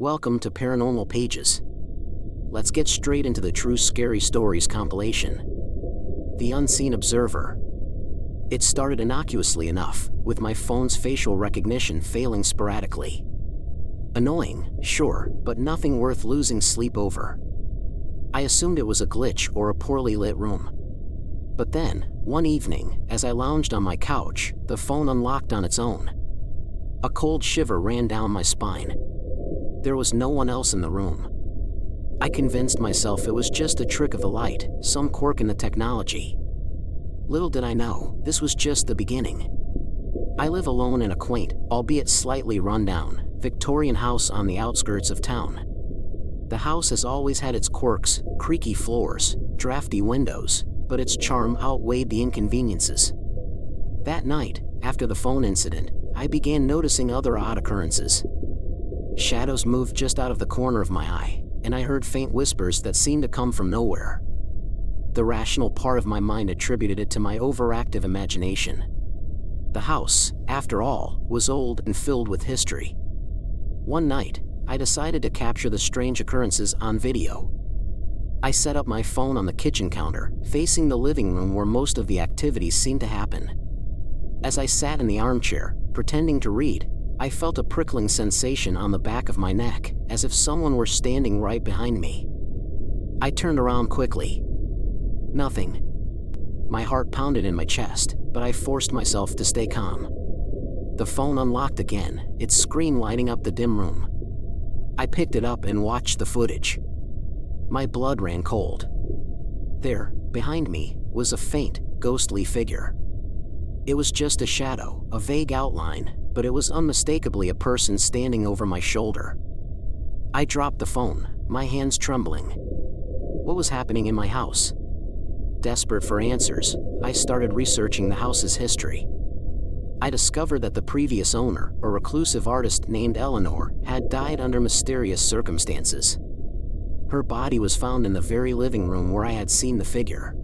Welcome to Paranormal Pages. Let's get straight into the True Scary Stories compilation. The Unseen Observer. It started innocuously enough, with my phone's facial recognition failing sporadically. Annoying, sure, but nothing worth losing sleep over. I assumed it was a glitch or a poorly lit room. But then, one evening, as I lounged on my couch, the phone unlocked on its own. A cold shiver ran down my spine. There was no one else in the room. I convinced myself it was just a trick of the light, some quirk in the technology. Little did I know, this was just the beginning. I live alone in a quaint, albeit slightly run-down, Victorian house on the outskirts of town. The house has always had its quirks, creaky floors, drafty windows, but its charm outweighed the inconveniences. That night, after the phone incident, I began noticing other odd occurrences. Shadows moved just out of the corner of my eye, and I heard faint whispers that seemed to come from nowhere. The rational part of my mind attributed it to my overactive imagination. The house, after all, was old and filled with history. One night, I decided to capture the strange occurrences on video. I set up my phone on the kitchen counter, facing the living room where most of the activities seemed to happen. As I sat in the armchair, pretending to read, I felt a prickling sensation on the back of my neck, as if someone were standing right behind me. I turned around quickly. Nothing. My heart pounded in my chest, but I forced myself to stay calm. The phone unlocked again, its screen lighting up the dim room. I picked it up and watched the footage. My blood ran cold. There, behind me, was a faint, ghostly figure. It was just a shadow, a vague outline, but it was unmistakably a person standing over my shoulder. I dropped the phone, my hands trembling. What was happening in my house? Desperate for answers, I started researching the house's history. I discovered that the previous owner, a reclusive artist named Eleanor, had died under mysterious circumstances. Her body was found in the very living room where I had seen the figure.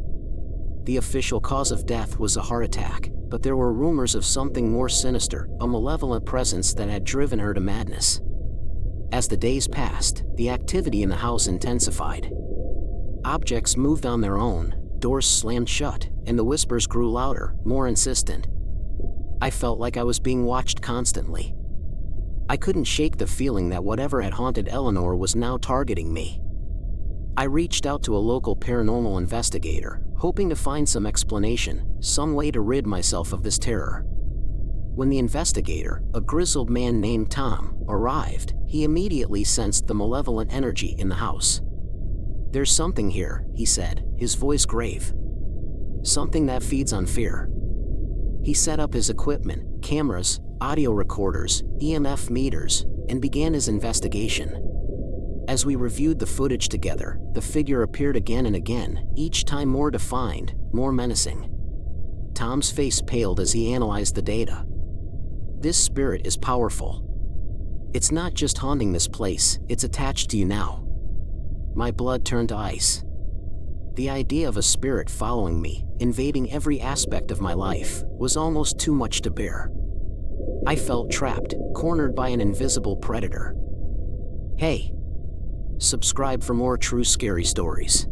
The official cause of death was a heart attack, but there were rumors of something more sinister, a malevolent presence that had driven her to madness. As the days passed, the activity in the house intensified. Objects moved on their own, doors slammed shut, and the whispers grew louder, more insistent. I felt like I was being watched constantly. I couldn't shake the feeling that whatever had haunted Eleanor was now targeting me. I reached out to a local paranormal investigator, hoping to find some explanation, some way to rid myself of this terror. When the investigator, a grizzled man named Tom, arrived, he immediately sensed the malevolent energy in the house. "There's something here," he said, his voice grave. "Something that feeds on fear." He set up his equipment, cameras, audio recorders, EMF meters, and began his investigation. As we reviewed the footage together, the figure appeared again and again, each time more defined, more menacing. Tom's face paled as he analyzed the data. "This spirit is powerful. It's not just haunting this place, it's attached to you now." My blood turned to ice. The idea of a spirit following me, invading every aspect of my life, was almost too much to bear. I felt trapped, cornered by an invisible predator. Hey! Subscribe for more true scary stories.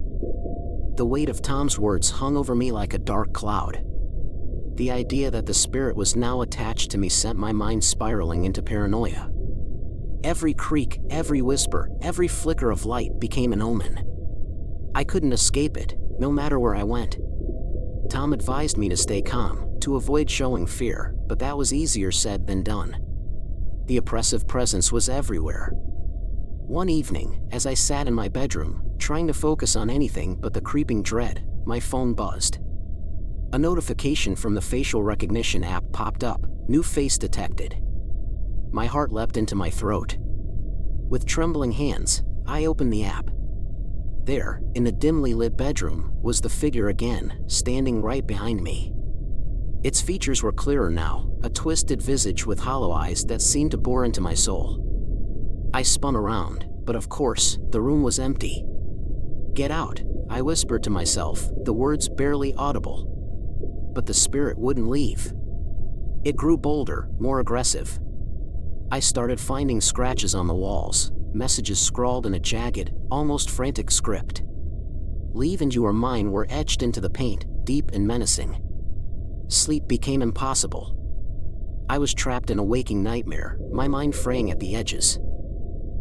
The weight of Tom's words hung over me like a dark cloud. The idea that the spirit was now attached to me sent my mind spiraling into paranoia. Every creak, every whisper, every flicker of light became an omen. I couldn't escape it, no matter where I went. Tom advised me to stay calm, to avoid showing fear, but that was easier said than done. The oppressive presence was everywhere. One evening, as I sat in my bedroom, trying to focus on anything but the creeping dread, my phone buzzed. A notification from the facial recognition app popped up, "New face detected." My heart leapt into my throat. With trembling hands, I opened the app. There, in the dimly lit bedroom, was the figure again, standing right behind me. Its features were clearer now, a twisted visage with hollow eyes that seemed to bore into my soul. I spun around, but of course, the room was empty. "Get out," I whispered to myself, the words barely audible. But the spirit wouldn't leave. It grew bolder, more aggressive. I started finding scratches on the walls, messages scrawled in a jagged, almost frantic script. Leave and you are mine were etched into the paint, deep and menacing. Sleep became impossible. I was trapped in a waking nightmare, my mind fraying at the edges.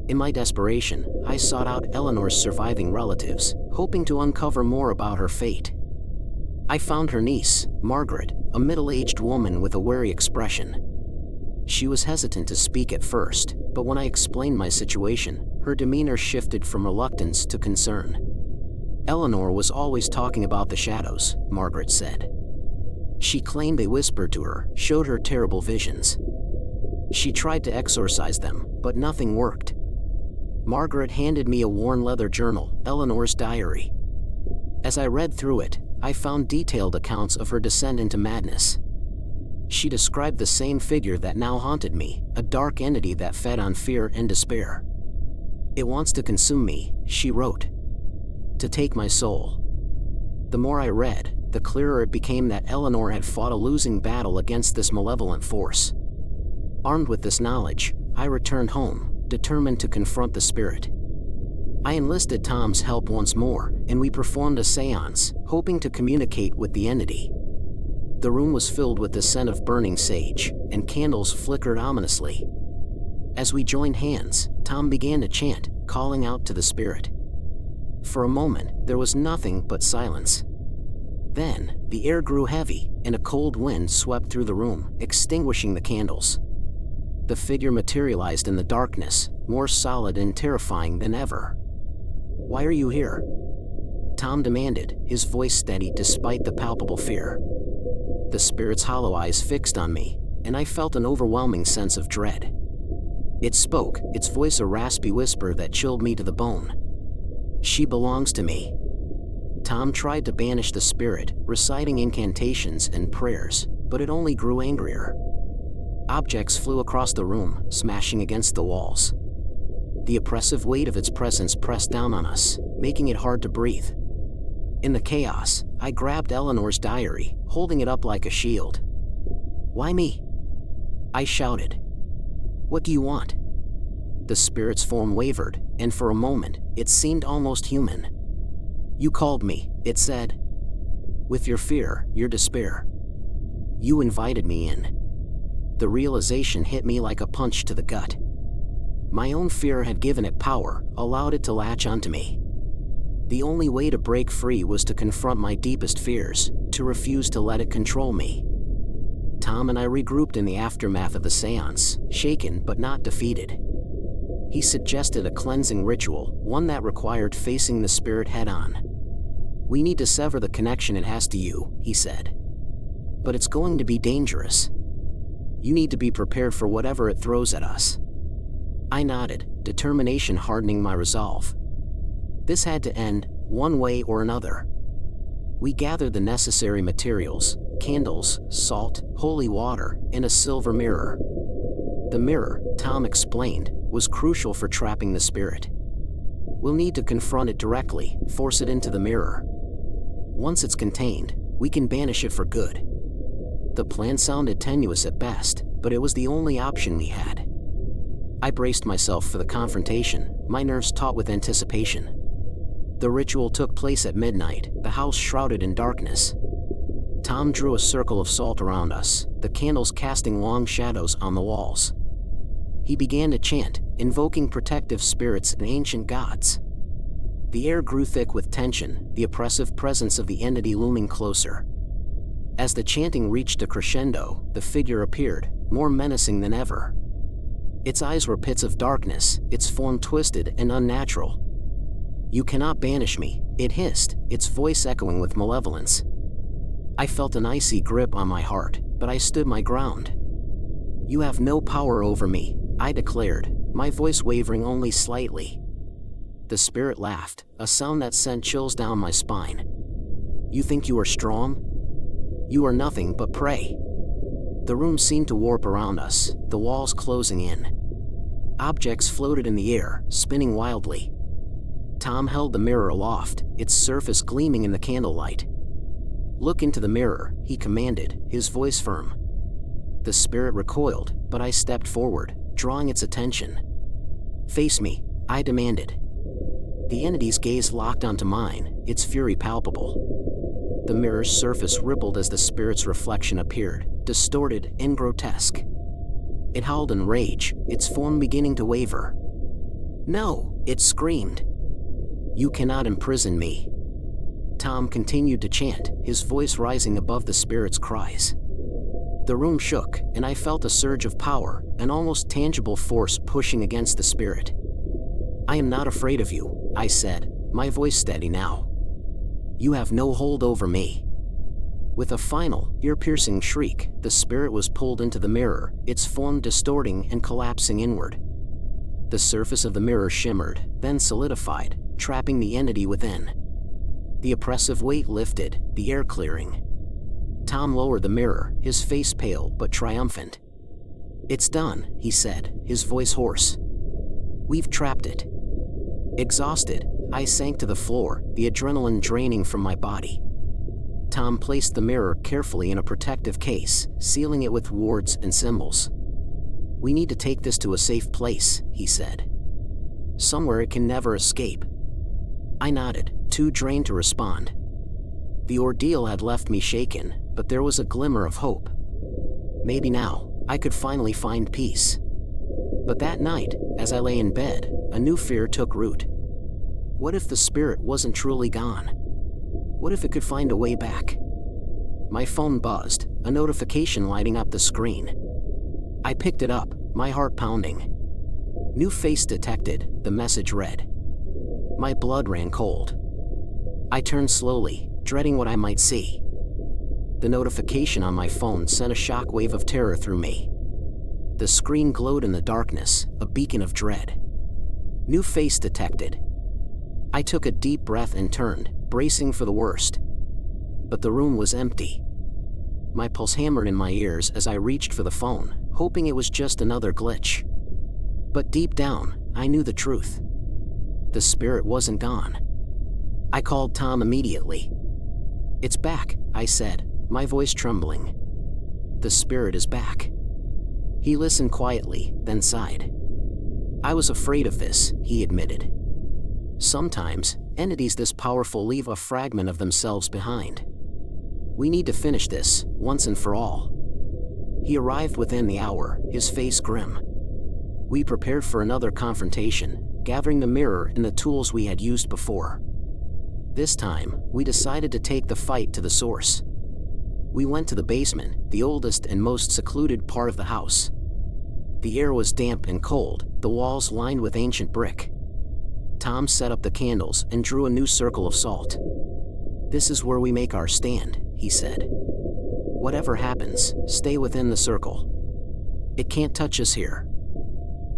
In my desperation, I sought out Eleanor's surviving relatives, hoping to uncover more about her fate. I found her niece, Margaret, a middle-aged woman with a wary expression. She was hesitant to speak at first, but when I explained my situation, her demeanor shifted from reluctance to concern. Eleanor was always talking about the shadows, Margaret said. She claimed they whispered to her, showed her terrible visions. She tried to exorcise them, but nothing worked. Margaret handed me a worn leather journal, Eleanor's diary. As I read through it, I found detailed accounts of her descent into madness. She described the same figure that now haunted me, a dark entity that fed on fear and despair. It wants to consume me, she wrote. To take my soul. The more I read, the clearer it became that Eleanor had fought a losing battle against this malevolent force. Armed with this knowledge, I returned home, determined to confront the spirit. I enlisted Tom's help once more, and we performed a seance, hoping to communicate with the entity. The room was filled with the scent of burning sage, and candles flickered ominously. As we joined hands, Tom began to chant, calling out to the spirit. For a moment, there was nothing but silence. Then, the air grew heavy, and a cold wind swept through the room, extinguishing the candles. The figure materialized in the darkness, more solid and terrifying than ever. Why are you here? Tom demanded, his voice steady despite the palpable fear. The spirit's hollow eyes fixed on me, and I felt an overwhelming sense of dread. It spoke, its voice a raspy whisper that chilled me to the bone. She belongs to me. Tom tried to banish the spirit, reciting incantations and prayers, but it only grew angrier. Objects flew across the room, smashing against the walls. The oppressive weight of its presence pressed down on us, making it hard to breathe. In the chaos, I grabbed Eleanor's diary, holding it up like a shield. Why me? I shouted. What do you want? The spirit's form wavered, and for a moment, it seemed almost human. You called me, it said. With your fear, your despair. You invited me in. The realization hit me like a punch to the gut. My own fear had given it power, allowed it to latch onto me. The only way to break free was to confront my deepest fears, to refuse to let it control me. Tom and I regrouped in the aftermath of the seance, shaken but not defeated. He suggested a cleansing ritual, one that required facing the spirit head-on. We need to sever the connection it has to you, he said. But it's going to be dangerous. You need to be prepared for whatever it throws at us. I nodded, determination hardening my resolve. This had to end, one way or another. We gathered the necessary materials, candles, salt, holy water, and a silver mirror. The mirror, Tom explained, was crucial for trapping the spirit. We'll need to confront it directly, force it into the mirror. Once it's contained, we can banish it for good. The plan sounded tenuous at best, but it was the only option we had. I braced myself for the confrontation, my nerves taut with anticipation. The ritual took place at midnight, the house shrouded in darkness. Tom drew a circle of salt around us, the candles casting long shadows on the walls. He began to chant, invoking protective spirits and ancient gods. The air grew thick with tension, the oppressive presence of the entity looming closer. As the chanting reached a crescendo, the figure appeared, more menacing than ever. Its eyes were pits of darkness, its form twisted and unnatural. You cannot banish me, it hissed, its voice echoing with malevolence. I felt an icy grip on my heart, but I stood my ground. You have no power over me, I declared, my voice wavering only slightly. The spirit laughed, a sound that sent chills down my spine. You think you are strong? You are nothing but prey. The room seemed to warp around us, the walls closing in. Objects floated in the air, spinning wildly. Tom held the mirror aloft, its surface gleaming in the candlelight. Look into the mirror, he commanded, his voice firm. The spirit recoiled, but I stepped forward, drawing its attention. Face me, I demanded. The entity's gaze locked onto mine, its fury palpable. The mirror's surface rippled as the spirit's reflection appeared, distorted and grotesque. It howled in rage, its form beginning to waver. "No," it screamed. "You cannot imprison me." Tom continued to chant, his voice rising above the spirit's cries. The room shook, and I felt a surge of power, an almost tangible force pushing against the spirit. "I am not afraid of you," I said, my voice steady now. "You have no hold over me." With a final, ear-piercing shriek, the spirit was pulled into the mirror, its form distorting and collapsing inward. The surface of the mirror shimmered, then solidified, trapping the entity within. The oppressive weight lifted, the air clearing. Tom lowered the mirror, his face pale but triumphant. "It's done," he said, his voice hoarse. "We've trapped it." Exhausted, I sank to the floor, the adrenaline draining from my body. Tom placed the mirror carefully in a protective case, sealing it with wards and symbols. "We need to take this to a safe place," he said. "Somewhere it can never escape." I nodded, too drained to respond. The ordeal had left me shaken, but there was a glimmer of hope. Maybe now, I could finally find peace. But that night, as I lay in bed, a new fear took root. What if the spirit wasn't truly gone? What if it could find a way back? My phone buzzed, a notification lighting up the screen. I picked it up, my heart pounding. "New face detected," the message read. My blood ran cold. I turned slowly, dreading what I might see. The notification on my phone sent a shockwave of terror through me. The screen glowed in the darkness, a beacon of dread. "New face detected." I took a deep breath and turned, bracing for the worst. But the room was empty. My pulse hammered in my ears as I reached for the phone, hoping it was just another glitch. But deep down, I knew the truth. The spirit wasn't gone. I called Tom immediately. "It's back," I said, my voice trembling. "The spirit is back." He listened quietly, then sighed. "I was afraid of this," he admitted. "Sometimes, entities this powerful leave a fragment of themselves behind. We need to finish this, once and for all." He arrived within the hour, his face grim. We prepared for another confrontation, gathering the mirror and the tools we had used before. This time, we decided to take the fight to the source. We went to the basement, the oldest and most secluded part of the house. The air was damp and cold, the walls lined with ancient brick. Tom set up the candles and drew a new circle of salt. "This is where we make our stand," he said. "Whatever happens, stay within the circle. It can't touch us here."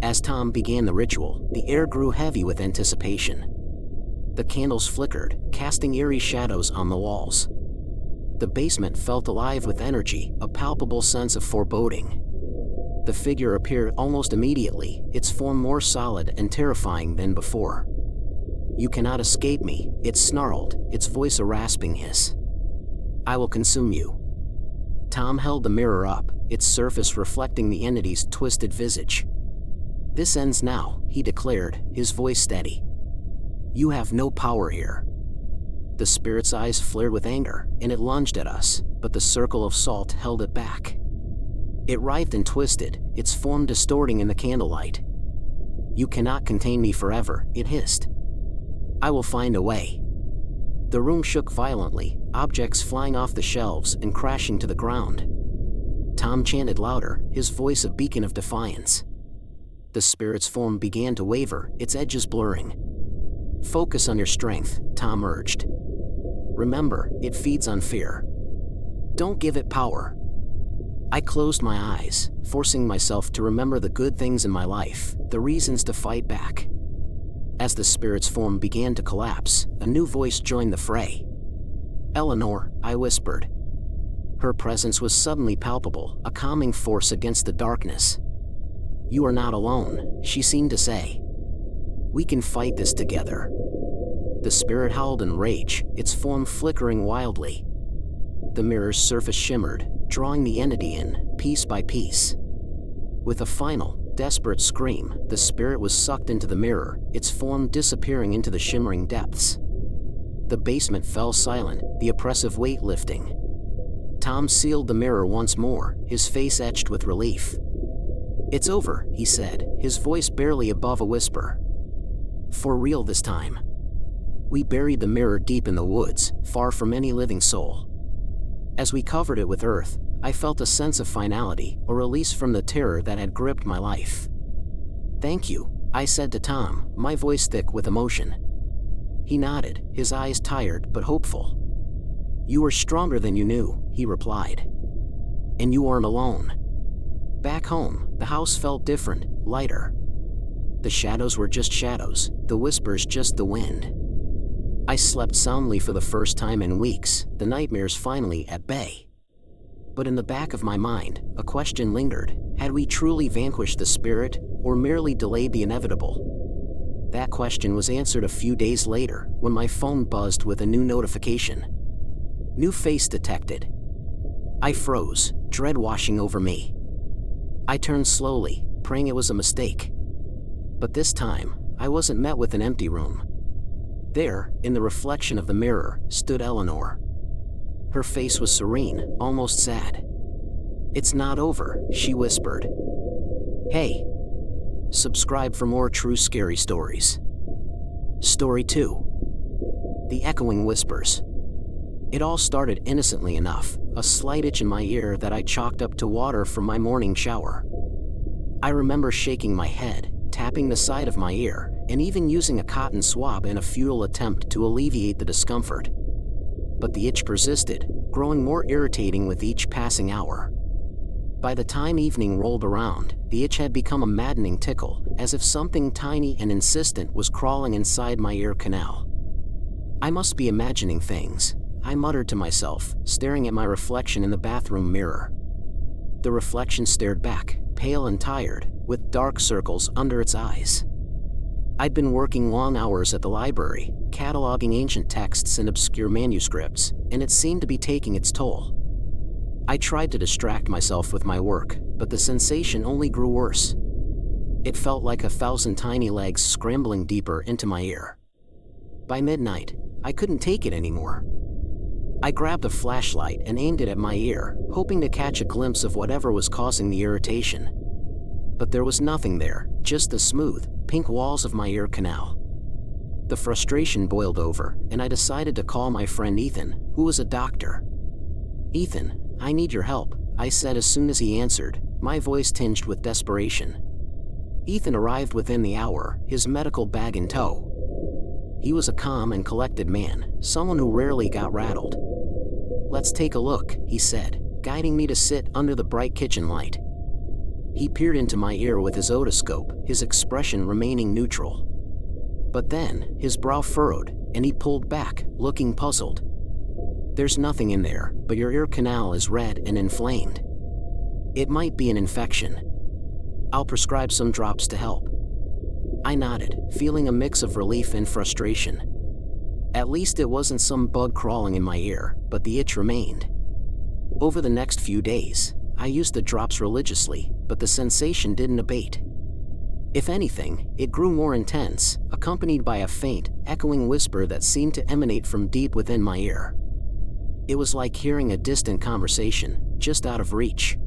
As Tom began the ritual, the air grew heavy with anticipation. The candles flickered, casting eerie shadows on the walls. The basement felt alive with energy, a palpable sense of foreboding. The figure appeared almost immediately, its form more solid and terrifying than before. "You cannot escape me," it snarled, its voice a rasping hiss. "I will consume you." Tom held the mirror up, its surface reflecting the entity's twisted visage. "This ends now," he declared, his voice steady. "You have no power here." The spirit's eyes flared with anger, and it lunged at us, but the circle of salt held it back. It writhed and twisted, its form distorting in the candlelight. "You cannot contain me forever," it hissed. "I will find a way." The room shook violently, objects flying off the shelves and crashing to the ground. Tom chanted louder, his voice a beacon of defiance. The spirit's form began to waver, its edges blurring. "Focus on your strength," Tom urged. "Remember, it feeds on fear. Don't give it power." I closed my eyes, forcing myself to remember the good things in my life, the reasons to fight back. As the spirit's form began to collapse, a new voice joined the fray. "Eleanor," I whispered. Her presence was suddenly palpable, a calming force against the darkness. "You are not alone," she seemed to say. "We can fight this together." The spirit howled in rage, its form flickering wildly. The mirror's surface shimmered, drawing the entity in, piece by piece. With a final, desperate scream, the spirit was sucked into the mirror, its form disappearing into the shimmering depths. The basement fell silent, the oppressive weight lifting. Tom sealed the mirror once more, his face etched with relief. "It's over," he said, his voice barely above a whisper. "For real this time." We buried the mirror deep in the woods, far from any living soul. As we covered it with earth, I felt a sense of finality, a release from the terror that had gripped my life. "Thank you," I said to Tom, my voice thick with emotion. He nodded, his eyes tired but hopeful. "You were stronger than you knew," he replied. "And you aren't alone." Back home, the house felt different, lighter. The shadows were just shadows, the whispers just the wind. I slept soundly for the first time in weeks, the nightmares finally at bay. But in the back of my mind, a question lingered: had we truly vanquished the spirit, or merely delayed the inevitable? That question was answered a few days later, when my phone buzzed with a new notification. New face detected. I froze, dread washing over me. I turned slowly, praying it was a mistake. But this time, I wasn't met with an empty room. There, in the reflection of the mirror, stood Eleanor. Her face was serene, almost sad. "It's not over," she whispered. "Hey. Subscribe for more true scary stories." Story 2. The Echoing Whispers. It all started innocently enough, a slight itch in my ear that I chalked up to water from my morning shower. I remember shaking my head, tapping the side of my ear, and even using a cotton swab in a futile attempt to alleviate the discomfort. But the itch persisted, growing more irritating with each passing hour. By the time evening rolled around, the itch had become a maddening tickle, as if something tiny and insistent was crawling inside my ear canal. I must be imagining things, I muttered to myself, staring at my reflection in the bathroom mirror. The reflection stared back, pale and tired, with dark circles under its eyes. I'd been working long hours at the library, cataloging ancient texts and obscure manuscripts, and it seemed to be taking its toll. I tried to distract myself with my work, but the sensation only grew worse. It felt like 1,000 tiny legs scrambling deeper into my ear. By midnight, I couldn't take it anymore. I grabbed a flashlight and aimed it at my ear, hoping to catch a glimpse of whatever was causing the irritation. But there was nothing there, just the smooth, pink walls of my ear canal. The frustration boiled over, and I decided to call my friend Ethan, who was a doctor. "Ethan, I need your help," I said as soon as he answered, my voice tinged with desperation. Ethan arrived within the hour, his medical bag in tow. He was a calm and collected man, someone who rarely got rattled. "Let's take a look," he said, guiding me to sit under the bright kitchen light. He peered into my ear with his otoscope, his expression remaining neutral. But then, his brow furrowed, and he pulled back, looking puzzled. "There's nothing in there, but your ear canal is red and inflamed. It might be an infection. I'll prescribe some drops to help." I nodded, feeling a mix of relief and frustration. At least it wasn't some bug crawling in my ear, but the itch remained. Over the next few days, I used the drops religiously, but the sensation didn't abate. If anything, it grew more intense, accompanied by a faint, echoing whisper that seemed to emanate from deep within my ear. It was like hearing a distant conversation, just out of reach.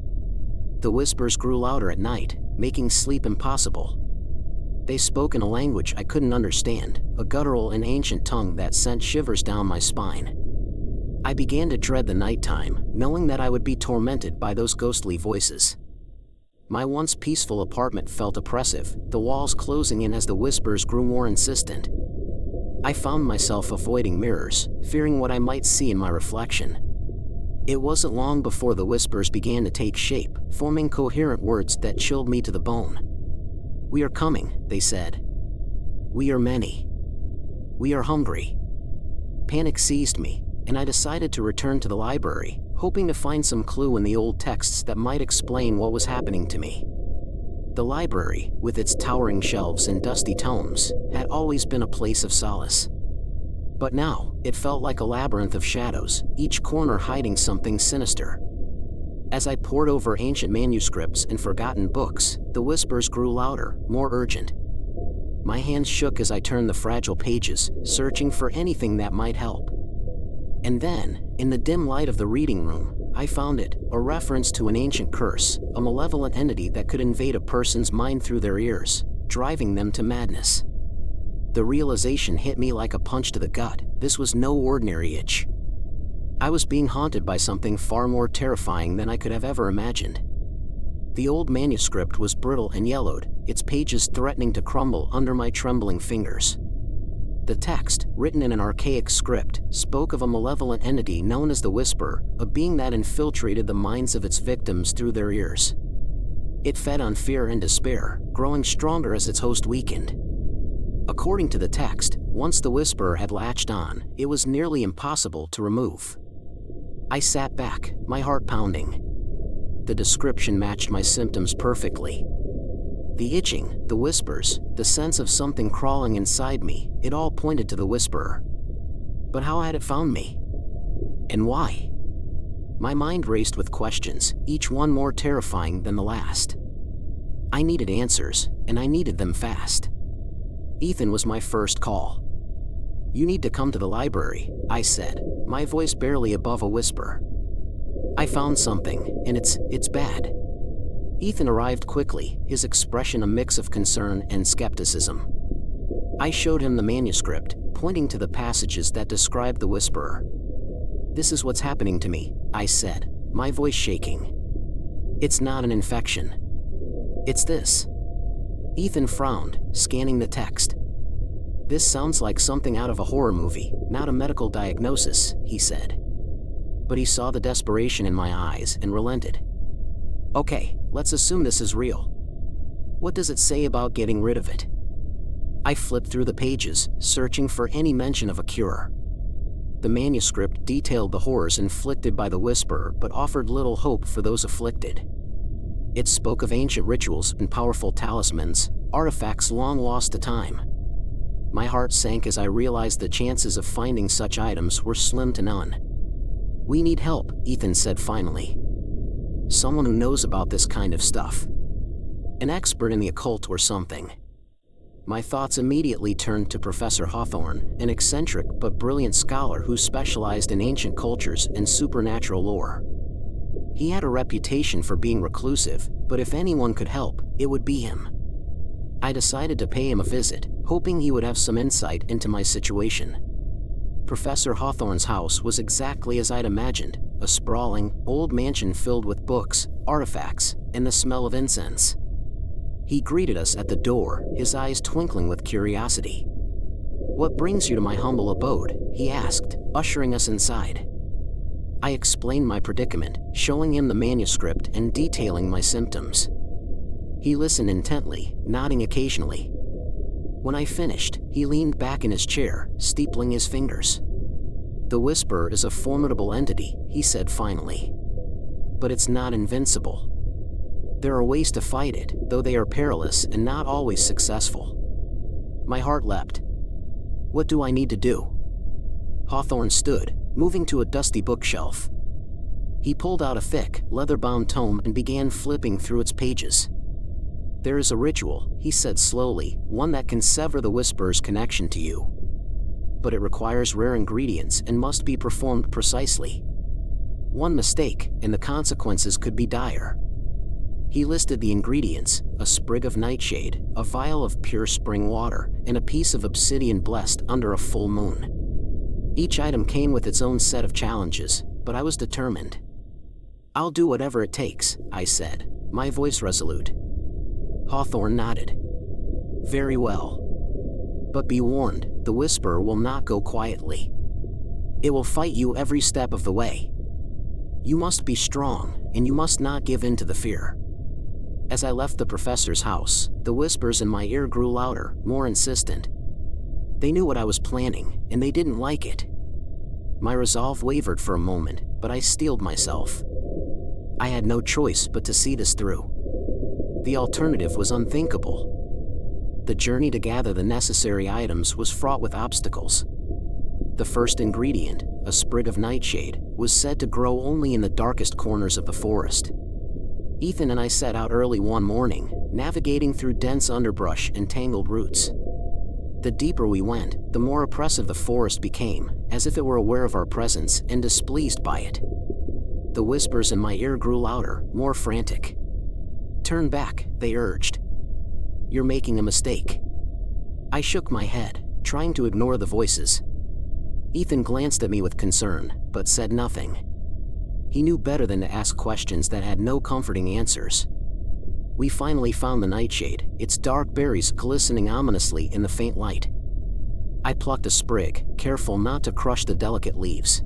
The whispers grew louder at night, making sleep impossible. They spoke in a language I couldn't understand, a guttural and ancient tongue that sent shivers down my spine. I began to dread the nighttime, knowing that I would be tormented by those ghostly voices. My once peaceful apartment felt oppressive, the walls closing in as the whispers grew more insistent. I found myself avoiding mirrors, fearing what I might see in my reflection. It wasn't long before the whispers began to take shape, forming coherent words that chilled me to the bone. "We are coming," they said. "We are many. We are hungry." Panic seized me, and I decided to return to the library, hoping to find some clue in the old texts that might explain what was happening to me. The library, with its towering shelves and dusty tomes, had always been a place of solace. But now, it felt like a labyrinth of shadows, each corner hiding something sinister. As I pored over ancient manuscripts and forgotten books, the whispers grew louder, more urgent. My hands shook as I turned the fragile pages, searching for anything that might help. And then, in the dim light of the reading room, I found it, a reference to an ancient curse, a malevolent entity that could invade a person's mind through their ears, driving them to madness. The realization hit me like a punch to the gut. This was no ordinary itch. I was being haunted by something far more terrifying than I could have ever imagined. The old manuscript was brittle and yellowed, its pages threatening to crumble under my trembling fingers. The text, written in an archaic script, spoke of a malevolent entity known as the Whisperer, a being that infiltrated the minds of its victims through their ears. It fed on fear and despair, growing stronger as its host weakened. According to the text, once the Whisperer had latched on, it was nearly impossible to remove. I sat back, my heart pounding. The description matched my symptoms perfectly. The itching, the whispers, the sense of something crawling inside me, it all pointed to the Whisperer. But how had it found me? And why? My mind raced with questions, each one more terrifying than the last. I needed answers, and I needed them fast. Ethan was my first call. "You need to come to the library," I said, my voice barely above a whisper. "I found something, and it's bad." Ethan arrived quickly, his expression a mix of concern and skepticism. I showed him the manuscript, pointing to the passages that described the Whisperer. "This is what's happening to me," I said, my voice shaking. "It's not an infection. It's this." Ethan frowned, scanning the text. "This sounds like something out of a horror movie, not a medical diagnosis," he said. But he saw the desperation in my eyes and relented. "Okay, let's assume this is real. What does it say about getting rid of it?" I flipped through the pages, searching for any mention of a cure. The manuscript detailed the horrors inflicted by the Whisperer but offered little hope for those afflicted. It spoke of ancient rituals and powerful talismans, artifacts long lost to time. My heart sank as I realized the chances of finding such items were slim to none. "We need help," Ethan said finally. "Someone who knows about this kind of stuff. An expert in the occult or something." My thoughts immediately turned to Professor Hawthorne, an eccentric but brilliant scholar who specialized in ancient cultures and supernatural lore. He had a reputation for being reclusive, but if anyone could help, it would be him. I decided to pay him a visit, hoping he would have some insight into my situation. Professor Hawthorne's house was exactly as I'd imagined, a sprawling, old mansion filled with books, artifacts, and the smell of incense. He greeted us at the door, his eyes twinkling with curiosity. "What brings you to my humble abode?" he asked, ushering us inside. I explained my predicament, showing him the manuscript and detailing my symptoms. He listened intently, nodding occasionally. When I finished, he leaned back in his chair, steepling his fingers. "The Whisperer is a formidable entity," he said finally. "But it's not invincible. There are ways to fight it, though they are perilous and not always successful." My heart leapt. "What do I need to do?" Hawthorne stood, moving to a dusty bookshelf. He pulled out a thick, leather-bound tome and began flipping through its pages. "There is a ritual," he said slowly, "one that can sever the Whisperer's connection to you. But it requires rare ingredients and must be performed precisely. One mistake, and the consequences could be dire." He listed the ingredients: a sprig of nightshade, a vial of pure spring water, and a piece of obsidian blessed under a full moon. Each item came with its own set of challenges, but I was determined. "I'll do whatever it takes," I said, my voice resolute. Hawthorne nodded. "Very well. But be warned, the Whisperer will not go quietly. It will fight you every step of the way. You must be strong, and you must not give in to the fear." As I left the professor's house, the whispers in my ear grew louder, more insistent. They knew what I was planning, and they didn't like it. My resolve wavered for a moment, but I steeled myself. I had no choice but to see this through. The alternative was unthinkable. The journey to gather the necessary items was fraught with obstacles. The first ingredient, a sprig of nightshade, was said to grow only in the darkest corners of the forest. Ethan and I set out early one morning, navigating through dense underbrush and tangled roots. The deeper we went, the more oppressive the forest became, as if it were aware of our presence and displeased by it. The whispers in my ear grew louder, more frantic. "Turn back," they urged. "You're making a mistake." I shook my head, trying to ignore the voices. Ethan glanced at me with concern, but said nothing. He knew better than to ask questions that had no comforting answers. We finally found the nightshade, its dark berries glistening ominously in the faint light. I plucked a sprig, careful not to crush the delicate leaves.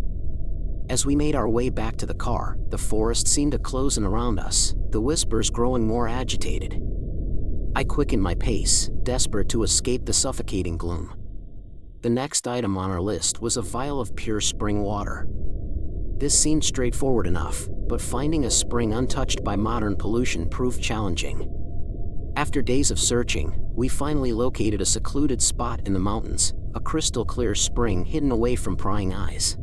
As we made our way back to the car, the forest seemed to close in around us, the whispers growing more agitated. I quickened my pace, desperate to escape the suffocating gloom. The next item on our list was a vial of pure spring water. This seemed straightforward enough, but finding a spring untouched by modern pollution proved challenging. After days of searching, we finally located a secluded spot in the mountains, a crystal-clear spring hidden away from prying eyes.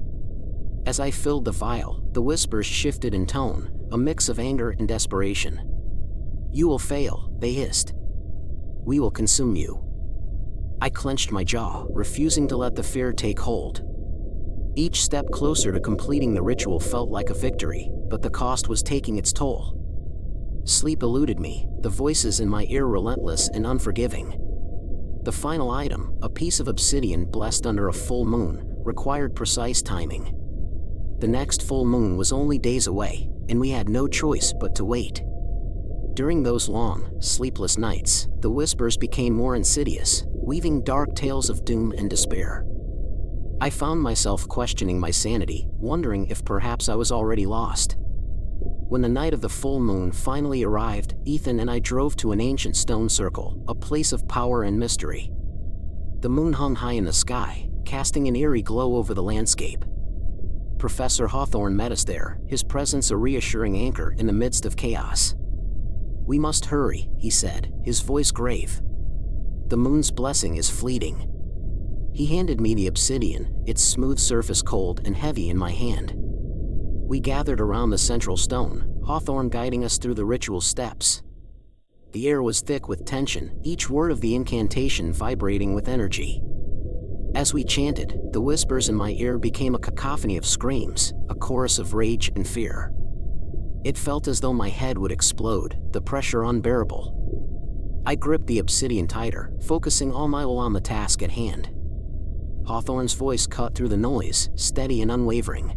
As I filled the vial, the whispers shifted in tone, a mix of anger and desperation. "You will fail," they hissed. "We will consume you." I clenched my jaw, refusing to let the fear take hold. Each step closer to completing the ritual felt like a victory, but the cost was taking its toll. Sleep eluded me, the voices in my ear relentless and unforgiving. The final item, a piece of obsidian blessed under a full moon, required precise timing. The next full moon was only days away, and we had no choice but to wait. During those long, sleepless nights, the whispers became more insidious, weaving dark tales of doom and despair. I found myself questioning my sanity, wondering if perhaps I was already lost. When the night of the full moon finally arrived, Ethan and I drove to an ancient stone circle, a place of power and mystery. The moon hung high in the sky, casting an eerie glow over the landscape. Professor Hawthorne met us there, his presence a reassuring anchor in the midst of chaos. "We must hurry," he said, his voice grave. "The moon's blessing is fleeting." He handed me the obsidian, its smooth surface cold and heavy in my hand. We gathered around the central stone, Hawthorne guiding us through the ritual steps. The air was thick with tension, each word of the incantation vibrating with energy. As we chanted, the whispers in my ear became a cacophony of screams, a chorus of rage and fear. It felt as though my head would explode, the pressure unbearable. I gripped the obsidian tighter, focusing all my will on the task at hand. Hawthorne's voice cut through the noise, steady and unwavering.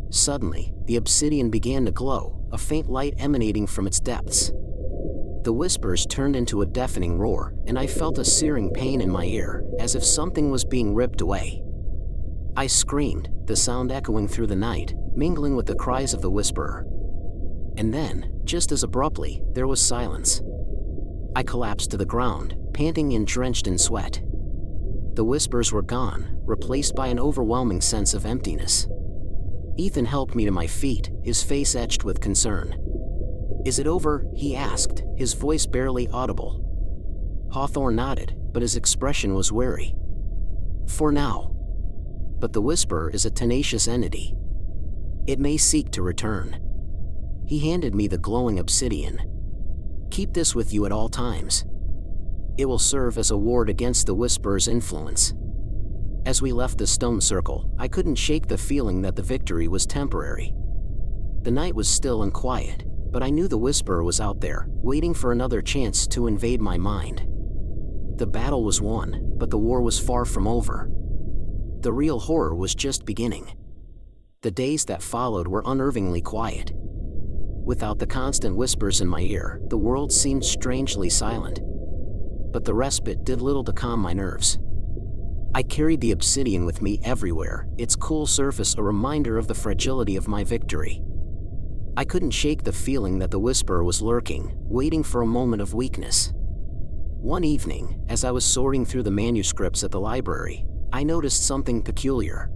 Suddenly, the obsidian began to glow, a faint light emanating from its depths. The whispers turned into a deafening roar, and I felt a searing pain in my ear, as if something was being ripped away. I screamed, the sound echoing through the night, mingling with the cries of the whisperer. And then, just as abruptly, there was silence. I collapsed to the ground, panting and drenched in sweat. The whispers were gone, replaced by an overwhelming sense of emptiness. Ethan helped me to my feet, his face etched with concern. "Is it over?" he asked, his voice barely audible. Hawthorne nodded, but his expression was wary. "For now. But the whisperer is a tenacious entity. It may seek to return." He handed me the glowing obsidian. "Keep this with you at all times. It will serve as a ward against the whisperer's influence." As we left the stone circle, I couldn't shake the feeling that the victory was temporary. The night was still and quiet, but I knew the whisperer was out there, waiting for another chance to invade my mind. The battle was won, but the war was far from over. The real horror was just beginning. The days that followed were unnervingly quiet. Without the constant whispers in my ear, the world seemed strangely silent. But the respite did little to calm my nerves. I carried the obsidian with me everywhere, its cool surface a reminder of the fragility of my victory. I couldn't shake the feeling that the whisperer was lurking, waiting for a moment of weakness. One evening, as I was sorting through the manuscripts at the library, I noticed something peculiar.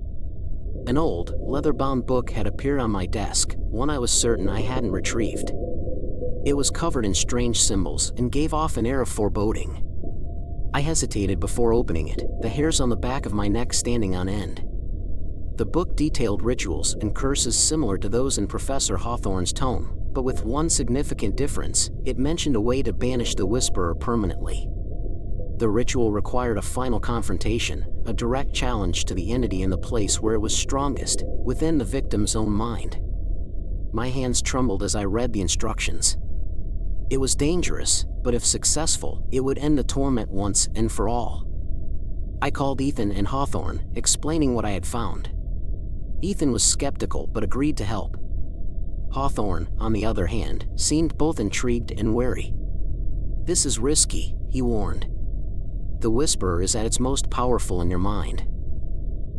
An old, leather-bound book had appeared on my desk, one I was certain I hadn't retrieved. It was covered in strange symbols and gave off an air of foreboding. I hesitated before opening it, the hairs on the back of my neck standing on end. The book detailed rituals and curses similar to those in Professor Hawthorne's tome, but with one significant difference: it mentioned a way to banish the Whisperer permanently. The ritual required a final confrontation, a direct challenge to the entity in the place where it was strongest, within the victim's own mind. My hands trembled as I read the instructions. It was dangerous, but if successful, it would end the torment once and for all. I called Ethan and Hawthorne, explaining what I had found. Ethan was skeptical but agreed to help. Hawthorne, on the other hand, seemed both intrigued and wary. "This is risky," he warned. "The Whisperer is at its most powerful in your mind.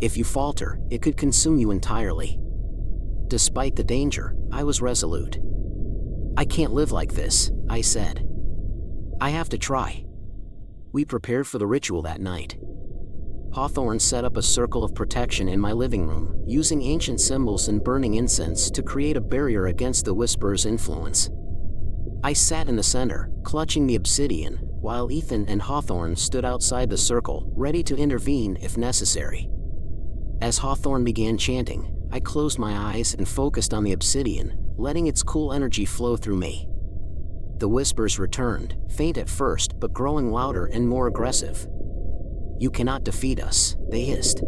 If you falter, it could consume you entirely." Despite the danger, I was resolute. "I can't live like this," I said. "I have to try." We prepared for the ritual that night. Hawthorne set up a circle of protection in my living room, using ancient symbols and burning incense to create a barrier against the Whisperer's influence. I sat in the center, clutching the obsidian, while Ethan and Hawthorne stood outside the circle, ready to intervene if necessary. As Hawthorne began chanting, I closed my eyes and focused on the obsidian, letting its cool energy flow through me. The whispers returned, faint at first but growing louder and more aggressive. "You cannot defeat us," they hissed.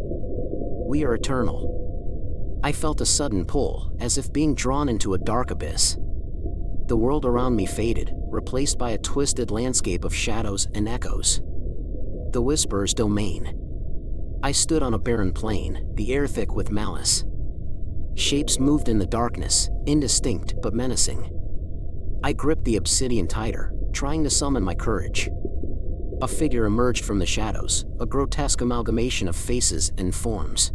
"We are eternal." I felt a sudden pull, as if being drawn into a dark abyss. The world around me faded, replaced by a twisted landscape of shadows and echoes. The Whisperer's domain. I stood on a barren plain, the air thick with malice. Shapes moved in the darkness, indistinct but menacing. I gripped the obsidian tighter, trying to summon my courage. A figure emerged from the shadows, a grotesque amalgamation of faces and forms.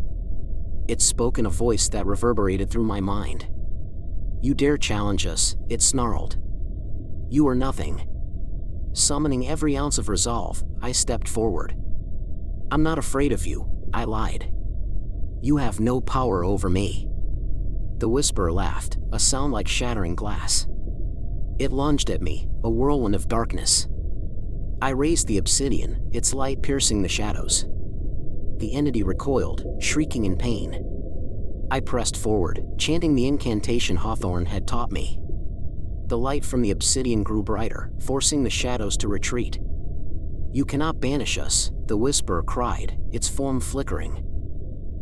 It spoke in a voice that reverberated through my mind. "You dare challenge us," it snarled. "You are nothing." Summoning every ounce of resolve, I stepped forward. "I'm not afraid of you," I lied. "You have no power over me." The Whisperer laughed, a sound like shattering glass. It lunged at me, a whirlwind of darkness. I raised the obsidian, its light piercing the shadows. The entity recoiled, shrieking in pain. I pressed forward, chanting the incantation Hawthorne had taught me. The light from the obsidian grew brighter, forcing the shadows to retreat. "You cannot banish us," the Whisperer cried, its form flickering.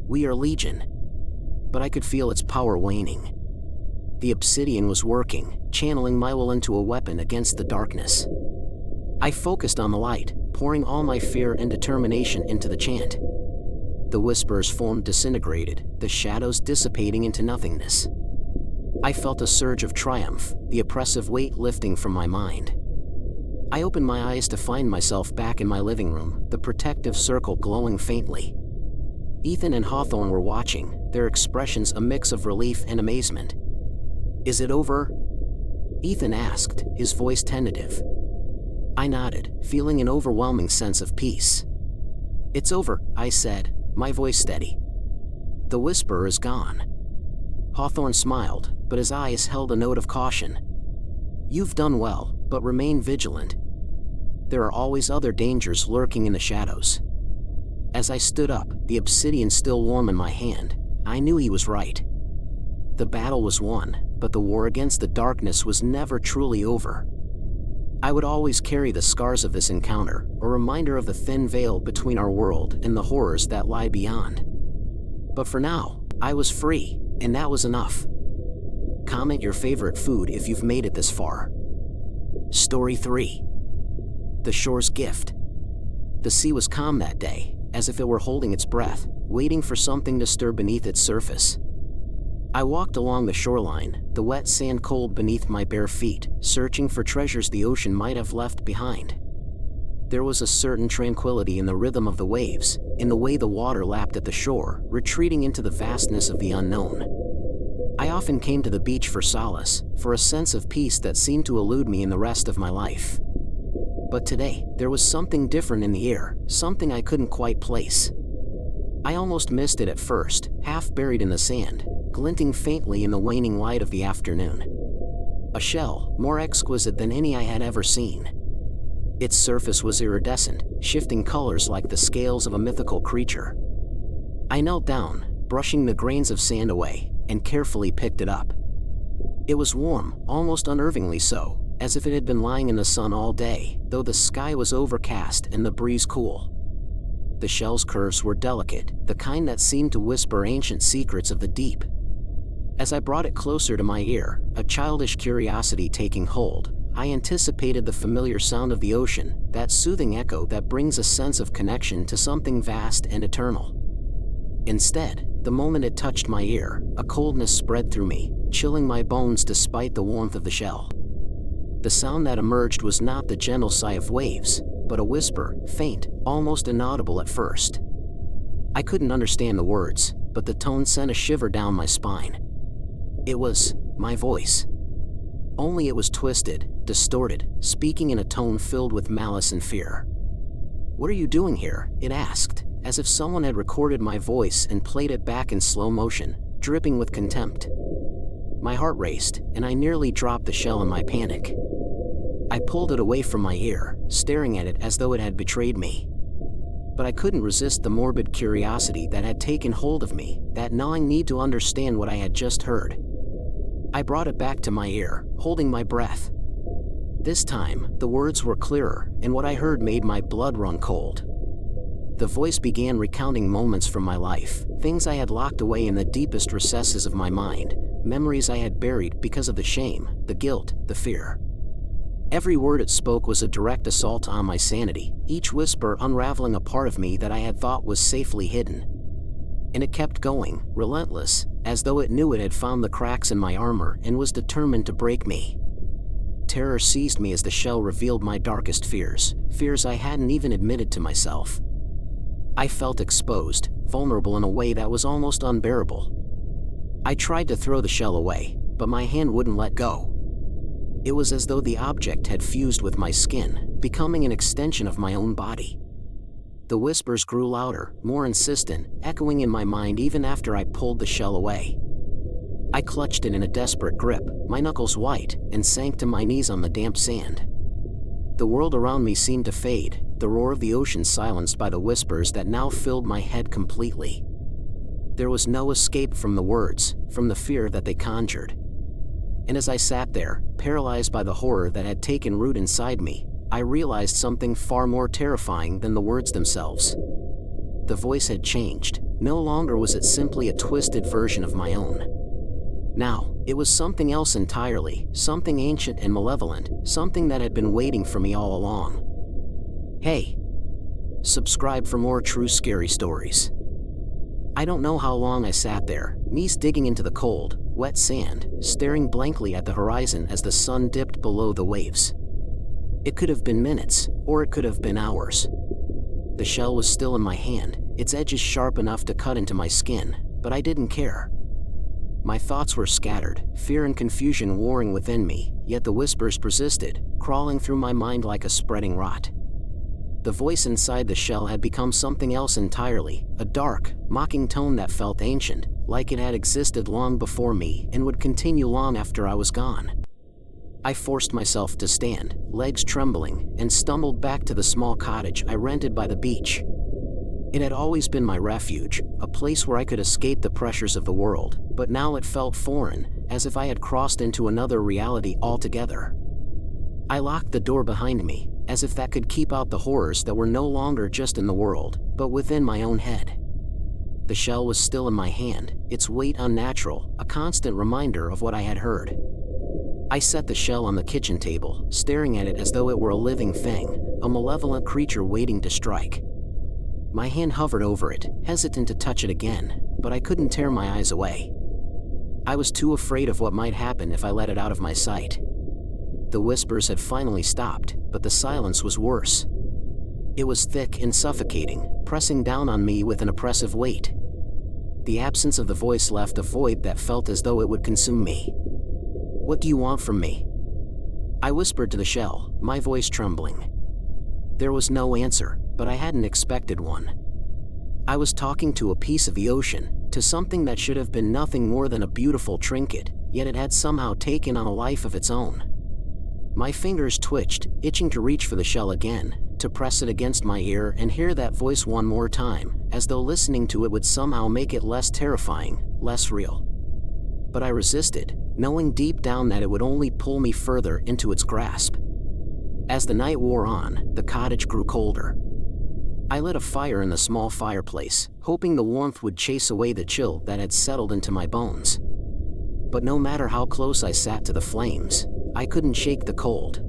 "We are legion." But I could feel its power waning. The obsidian was working, channeling my will into a weapon against the darkness. I focused on the light, pouring all my fear and determination into the chant. The Whisperer's form disintegrated, the shadows dissipating into nothingness. I felt a surge of triumph, the oppressive weight lifting from my mind. I opened my eyes to find myself back in my living room, the protective circle glowing faintly. Ethan and Hawthorne were watching, their expressions a mix of relief and amazement. "Is it over?" Ethan asked, his voice tentative. I nodded, feeling an overwhelming sense of peace. "It's over," I said, my voice steady. "The Whisperer is gone." Hawthorne smiled, but his eyes held a note of caution. "You've done well, but remain vigilant. There are always other dangers lurking in the shadows." As I stood up, the obsidian still warm in my hand, I knew he was right. The battle was won, but the war against the darkness was never truly over. I would always carry the scars of this encounter, a reminder of the thin veil between our world and the horrors that lie beyond. But for now, I was free, and that was enough. Comment your favorite food if you've made it this far. Story 3. The Shore's Gift. The sea was calm that day, as if it were holding its breath, waiting for something to stir beneath its surface. I walked along the shoreline, the wet sand cold beneath my bare feet, searching for treasures the ocean might have left behind. There was a certain tranquility in the rhythm of the waves, in the way the water lapped at the shore, retreating into the vastness of the unknown. I often came to the beach for solace, for a sense of peace that seemed to elude me in the rest of my life. But today, there was something different in the air, something I couldn't quite place. I almost missed it at first, half buried in the sand, glinting faintly in the waning light of the afternoon. A shell, more exquisite than any I had ever seen. Its surface was iridescent, shifting colors like the scales of a mythical creature. I knelt down, brushing the grains of sand away, and carefully picked it up. It was warm, almost unnervingly so, as if it had been lying in the sun all day, though the sky was overcast and the breeze cool. The shell's curves were delicate, the kind that seemed to whisper ancient secrets of the deep. As I brought it closer to my ear, a childish curiosity taking hold, I anticipated the familiar sound of the ocean, that soothing echo that brings a sense of connection to something vast and eternal. Instead, the moment it touched my ear, a coldness spread through me, chilling my bones despite the warmth of the shell. The sound that emerged was not the gentle sigh of waves, but a whisper, faint, almost inaudible at first. I couldn't understand the words, but the tone sent a shiver down my spine. It was my voice. Only it was twisted, distorted, speaking in a tone filled with malice and fear. "What are you doing here?" it asked, as if someone had recorded my voice and played it back in slow motion, dripping with contempt. My heart raced, and I nearly dropped the shell in my panic. I pulled it away from my ear, staring at it as though it had betrayed me. But I couldn't resist the morbid curiosity that had taken hold of me, that gnawing need to understand what I had just heard. I brought it back to my ear, holding my breath. This time, the words were clearer, and what I heard made my blood run cold. The voice began recounting moments from my life, things I had locked away in the deepest recesses of my mind, memories I had buried because of the shame, the guilt, the fear. Every word it spoke was a direct assault on my sanity, each whisper unraveling a part of me that I had thought was safely hidden. And it kept going, relentless, as though it knew it had found the cracks in my armor and was determined to break me. Terror seized me as the shell revealed my darkest fears, fears I hadn't even admitted to myself. I felt exposed, vulnerable in a way that was almost unbearable. I tried to throw the shell away, but my hand wouldn't let go. It was as though the object had fused with my skin, becoming an extension of my own body. The whispers grew louder, more insistent, echoing in my mind even after I pulled the shell away. I clutched it in a desperate grip, my knuckles white, and sank to my knees on the damp sand. The world around me seemed to fade, the roar of the ocean silenced by the whispers that now filled my head completely. There was no escape from the words, from the fear that they conjured. And as I sat there, paralyzed by the horror that had taken root inside me, I realized something far more terrifying than the words themselves. The voice had changed. No longer was it simply a twisted version of my own. Now, it was something else entirely, something ancient and malevolent, something that had been waiting for me all along. Hey! Subscribe for more true scary stories. I don't know how long I sat there, knees digging into the cold, wet sand, staring blankly at the horizon as the sun dipped below the waves. It could have been minutes, or it could have been hours. The shell was still in my hand, its edges sharp enough to cut into my skin, but I didn't care. My thoughts were scattered, fear and confusion warring within me, yet the whispers persisted, crawling through my mind like a spreading rot. The voice inside the shell had become something else entirely, a dark, mocking tone that felt ancient, like it had existed long before me and would continue long after I was gone. I forced myself to stand, legs trembling, and stumbled back to the small cottage I rented by the beach. It had always been my refuge, a place where I could escape the pressures of the world, but now it felt foreign, as if I had crossed into another reality altogether. I locked the door behind me, as if that could keep out the horrors that were no longer just in the world, but within my own head. The shell was still in my hand, its weight unnatural, a constant reminder of what I had heard. I set the shell on the kitchen table, staring at it as though it were a living thing, a malevolent creature waiting to strike. My hand hovered over it, hesitant to touch it again, but I couldn't tear my eyes away. I was too afraid of what might happen if I let it out of my sight. The whispers had finally stopped, but the silence was worse. It was thick and suffocating, pressing down on me with an oppressive weight. The absence of the voice left a void that felt as though it would consume me. "What do you want from me?" I whispered to the shell, my voice trembling. There was no answer, but I hadn't expected one. I was talking to a piece of the ocean, to something that should have been nothing more than a beautiful trinket, yet it had somehow taken on a life of its own. My fingers twitched, itching to reach for the shell again, to press it against my ear and hear that voice one more time, as as though listening to it would somehow make it less terrifying, less real. But I resisted, knowing deep down that it would only pull me further into its grasp. As the night wore on, the cottage grew colder. I lit a fire in the small fireplace, hoping the warmth would chase away the chill that had settled into my bones. But no matter how close I sat to the flames, I couldn't shake the cold.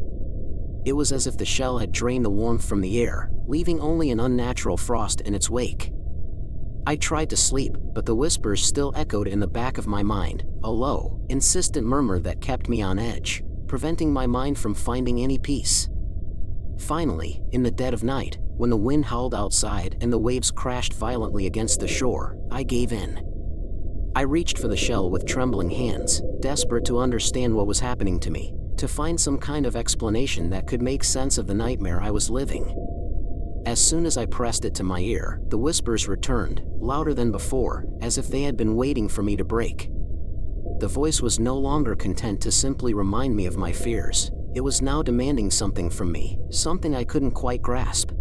It was as if the shell had drained the warmth from the air, leaving only an unnatural frost in its wake. I tried to sleep, but the whispers still echoed in the back of my mind, a low, insistent murmur that kept me on edge, preventing my mind from finding any peace. Finally, in the dead of night, when the wind howled outside and the waves crashed violently against the shore, I gave in. I reached for the shell with trembling hands, desperate to understand what was happening to me, to find some kind of explanation that could make sense of the nightmare I was living. As soon as I pressed it to my ear, the whispers returned, louder than before, as if they had been waiting for me to break. The voice was no longer content to simply remind me of my fears. It was now demanding something from me, something I couldn't quite grasp.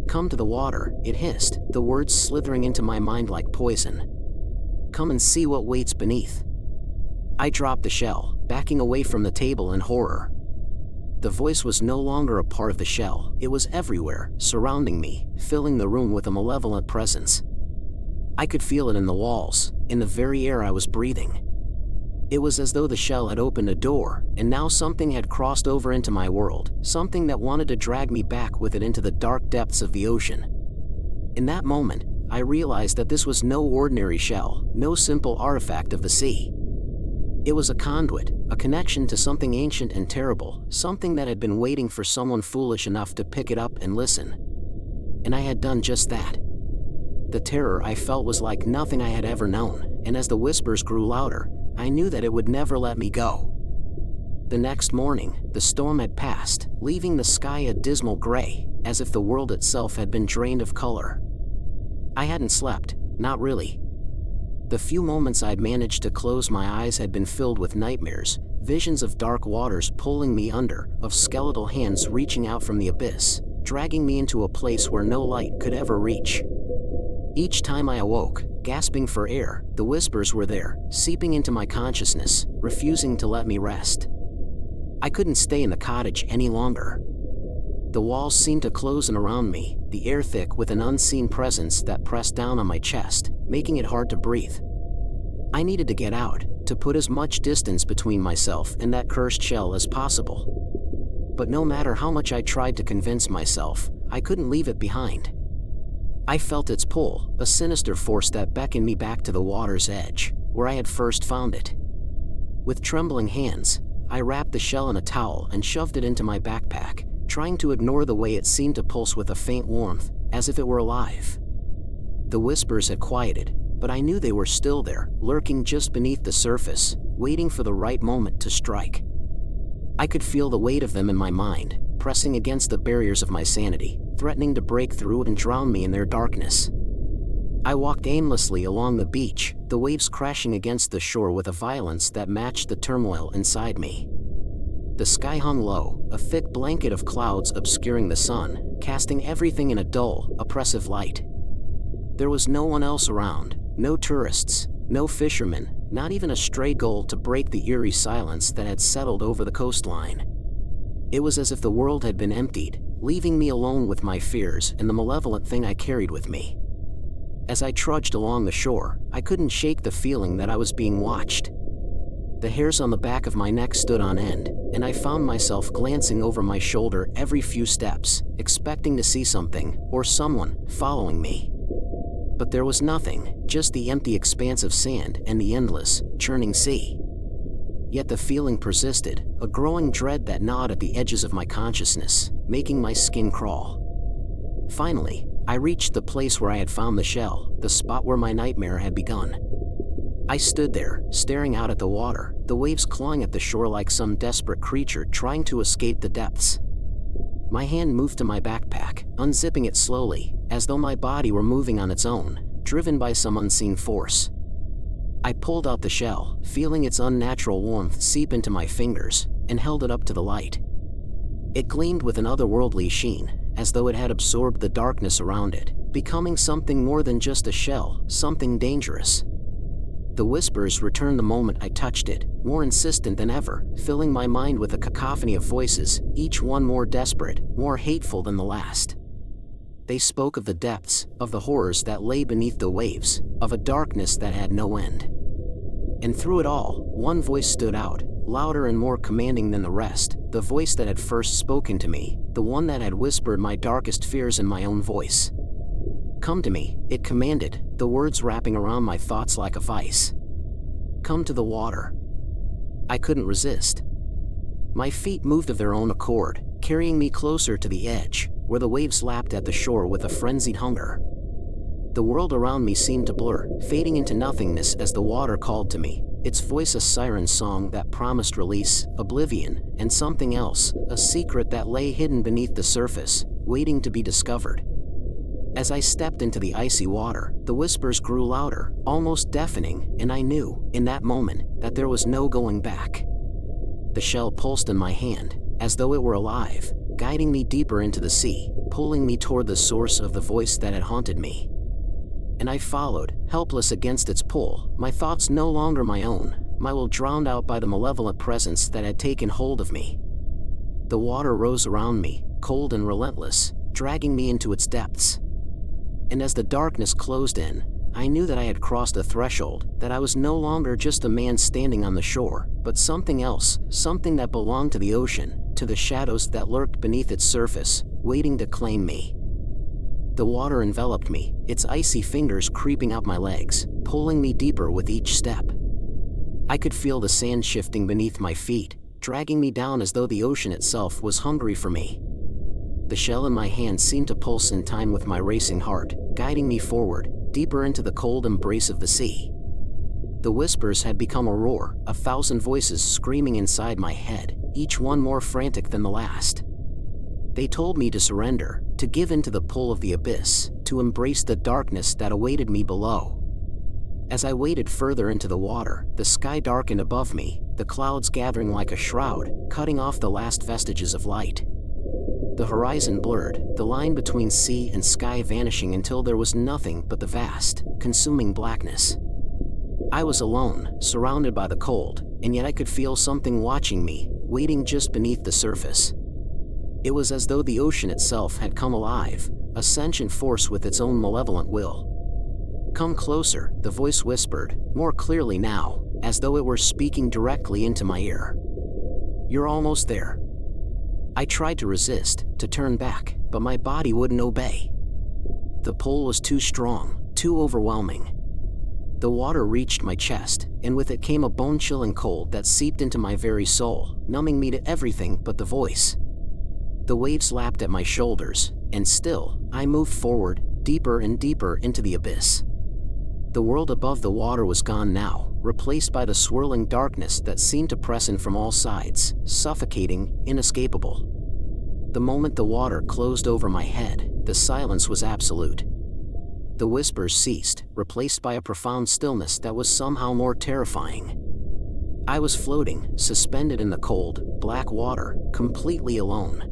"Come to the water," it hissed, the words slithering into my mind like poison. "Come and see what waits beneath." I dropped the shell, backing away from the table in horror. The voice was no longer a part of the shell, it was everywhere, surrounding me, filling the room with a malevolent presence. I could feel it in the walls, in the very air I was breathing. It was as though the shell had opened a door, and now something had crossed over into my world, something that wanted to drag me back with it into the dark depths of the ocean. In that moment, I realized that this was no ordinary shell, no simple artifact of the sea. It was a conduit, a connection to something ancient and terrible, something that had been waiting for someone foolish enough to pick it up and listen. And I had done just that. The terror I felt was like nothing I had ever known, and as the whispers grew louder, I knew that it would never let me go. The next morning, the storm had passed, leaving the sky a dismal gray, as if the world itself had been drained of color. I hadn't slept, not really. The few moments I'd managed to close my eyes had been filled with nightmares, visions of dark waters pulling me under, of skeletal hands reaching out from the abyss, dragging me into a place where no light could ever reach. Each time I awoke, gasping for air, the whispers were there, seeping into my consciousness, refusing to let me rest. I couldn't stay in the cottage any longer. The walls seemed to close in around me, the air thick with an unseen presence that pressed down on my chest, making it hard to breathe. I needed to get out, to put as much distance between myself and that cursed shell as possible. But no matter how much I tried to convince myself, I couldn't leave it behind. I felt its pull, a sinister force that beckoned me back to the water's edge, where I had first found it. With trembling hands, I wrapped the shell in a towel and shoved it into my backpack, trying to ignore the way it seemed to pulse with a faint warmth, as if it were alive. The whispers had quieted, but I knew they were still there, lurking just beneath the surface, waiting for the right moment to strike. I could feel the weight of them in my mind, pressing against the barriers of my sanity, threatening to break through and drown me in their darkness. I walked aimlessly along the beach, the waves crashing against the shore with a violence that matched the turmoil inside me. The sky hung low, a thick blanket of clouds obscuring the sun, casting everything in a dull, oppressive light. There was no one else around, no tourists, no fishermen, not even a stray gull to break the eerie silence that had settled over the coastline. It was as if the world had been emptied, leaving me alone with my fears and the malevolent thing I carried with me. As I trudged along the shore, I couldn't shake the feeling that I was being watched. The hairs on the back of my neck stood on end, and I found myself glancing over my shoulder every few steps, expecting to see something, or someone, following me. But there was nothing, just the empty expanse of sand and the endless, churning sea. Yet the feeling persisted, a growing dread that gnawed at the edges of my consciousness, making my skin crawl. Finally, I reached the place where I had found the shell, the spot where my nightmare had begun. I stood there, staring out at the water, the waves clawing at the shore like some desperate creature trying to escape the depths. My hand moved to my backpack, unzipping it slowly, as though my body were moving on its own, driven by some unseen force. I pulled out the shell, feeling its unnatural warmth seep into my fingers, and held it up to the light. It gleamed with an otherworldly sheen, as though it had absorbed the darkness around it, becoming something more than just a shell, something dangerous. The whispers returned the moment I touched it, more insistent than ever, filling my mind with a cacophony of voices, each one more desperate, more hateful than the last. They spoke of the depths, of the horrors that lay beneath the waves, of a darkness that had no end. And through it all, one voice stood out, louder and more commanding than the rest, the voice that had first spoken to me, the one that had whispered my darkest fears in my own voice. "Come to me," it commanded, the words wrapping around my thoughts like a vice. "Come to the water." I couldn't resist. My feet moved of their own accord, carrying me closer to the edge, where the waves lapped at the shore with a frenzied hunger. The world around me seemed to blur, fading into nothingness as the water called to me, its voice a siren song that promised release, oblivion, and something else, a secret that lay hidden beneath the surface, waiting to be discovered. As I stepped into the icy water, the whispers grew louder, almost deafening, and I knew, in that moment, that there was no going back. The shell pulsed in my hand, as though it were alive, guiding me deeper into the sea, pulling me toward the source of the voice that had haunted me. And I followed, helpless against its pull, my thoughts no longer my own, my will drowned out by the malevolent presence that had taken hold of me. The water rose around me, cold and relentless, dragging me into its depths. And as the darkness closed in, I knew that I had crossed a threshold, that I was no longer just a man standing on the shore, but something else, something that belonged to the ocean, to the shadows that lurked beneath its surface, waiting to claim me. The water enveloped me, its icy fingers creeping up my legs, pulling me deeper with each step. I could feel the sand shifting beneath my feet, dragging me down as though the ocean itself was hungry for me. The shell in my hand seemed to pulse in time with my racing heart, guiding me forward, deeper into the cold embrace of the sea. The whispers had become a roar, a thousand voices screaming inside my head, each one more frantic than the last. They told me to surrender, to give in to the pull of the abyss, to embrace the darkness that awaited me below. As I waded further into the water, the sky darkened above me, the clouds gathering like a shroud, cutting off the last vestiges of light. The horizon blurred, the line between sea and sky vanishing until there was nothing but the vast, consuming blackness. I was alone, surrounded by the cold, and yet I could feel something watching me, waiting just beneath the surface. It was as though the ocean itself had come alive, a sentient force with its own malevolent will. "Come closer," the voice whispered, more clearly now, as though it were speaking directly into my ear. "You're almost there." I tried to resist, to turn back, but my body wouldn't obey. The pull was too strong, too overwhelming. The water reached my chest, and with it came a bone-chilling cold that seeped into my very soul, numbing me to everything but the voice. The waves lapped at my shoulders, and still, I moved forward, deeper and deeper into the abyss. The world above the water was gone now, replaced by the swirling darkness that seemed to press in from all sides, suffocating, inescapable. The moment the water closed over my head, the silence was absolute. The whispers ceased, replaced by a profound stillness that was somehow more terrifying. I was floating, suspended in the cold, black water, completely alone.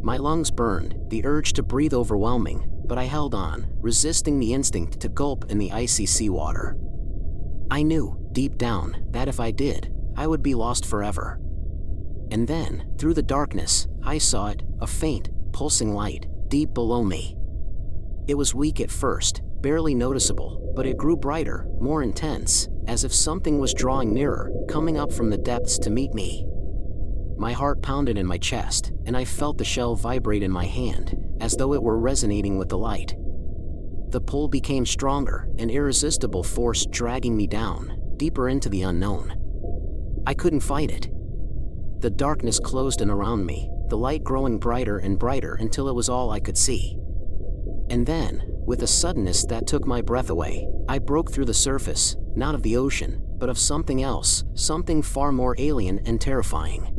My lungs burned, the urge to breathe overwhelming, but I held on, resisting the instinct to gulp in the icy seawater. I knew, deep down, that if I did, I would be lost forever. And then, through the darkness, I saw it, a faint, pulsing light, deep below me. It was weak at first, barely noticeable, but it grew brighter, more intense, as if something was drawing nearer, coming up from the depths to meet me. My heart pounded in my chest, and I felt the shell vibrate in my hand, as though it were resonating with the light. The pull became stronger, an irresistible force dragging me down, deeper into the unknown. I couldn't fight it. The darkness closed in around me, the light growing brighter and brighter until it was all I could see. And then, with a suddenness that took my breath away, I broke through the surface, not of the ocean, but of something else, something far more alien and terrifying.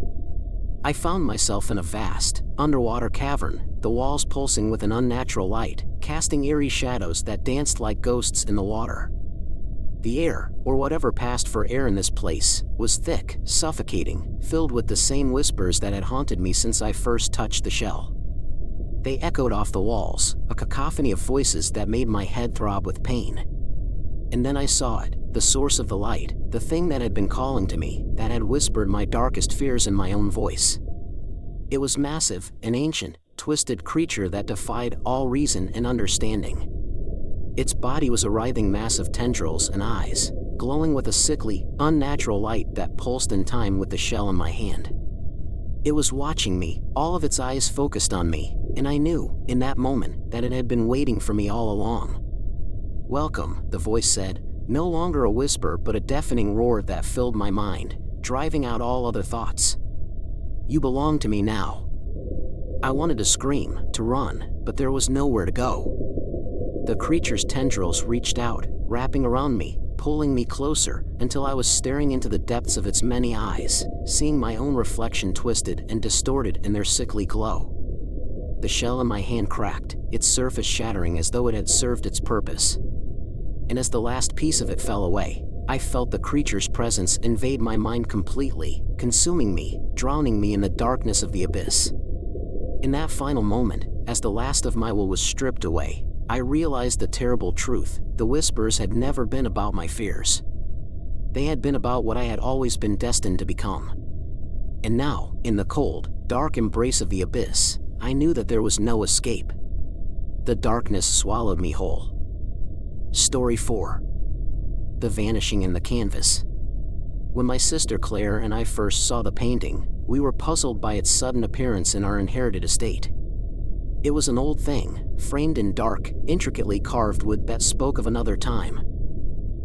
I found myself in a vast, underwater cavern, the walls pulsing with an unnatural light, casting eerie shadows that danced like ghosts in the water. The air, or whatever passed for air in this place, was thick, suffocating, filled with the same whispers that had haunted me since I first touched the shell. They echoed off the walls, a cacophony of voices that made my head throb with pain. And then I saw it, the source of the light, the thing that had been calling to me, that had whispered my darkest fears in my own voice. It was massive, an ancient, twisted creature that defied all reason and understanding. Its body was a writhing mass of tendrils and eyes, glowing with a sickly, unnatural light that pulsed in time with the shell in my hand. It was watching me, all of its eyes focused on me, and I knew, in that moment, that it had been waiting for me all along. "Welcome," the voice said, no longer a whisper but a deafening roar that filled my mind, driving out all other thoughts. "You belong to me now." I wanted to scream, to run, but there was nowhere to go. The creature's tendrils reached out, wrapping around me, pulling me closer, until I was staring into the depths of its many eyes, seeing my own reflection twisted and distorted in their sickly glow. The shell in my hand cracked, its surface shattering as though it had served its purpose. And as the last piece of it fell away, I felt the creature's presence invade my mind completely, consuming me, drowning me in the darkness of the abyss. In that final moment, as the last of my will was stripped away, I realized the terrible truth: the whispers had never been about my fears. They had been about what I had always been destined to become. And now, in the cold, dark embrace of the abyss, I knew that there was no escape. The darkness swallowed me whole. Story 4. The Vanishing in the Canvas. When my sister Claire and I first saw the painting, we were puzzled by its sudden appearance in our inherited estate. It was an old thing, framed in dark, intricately carved wood that spoke of another time.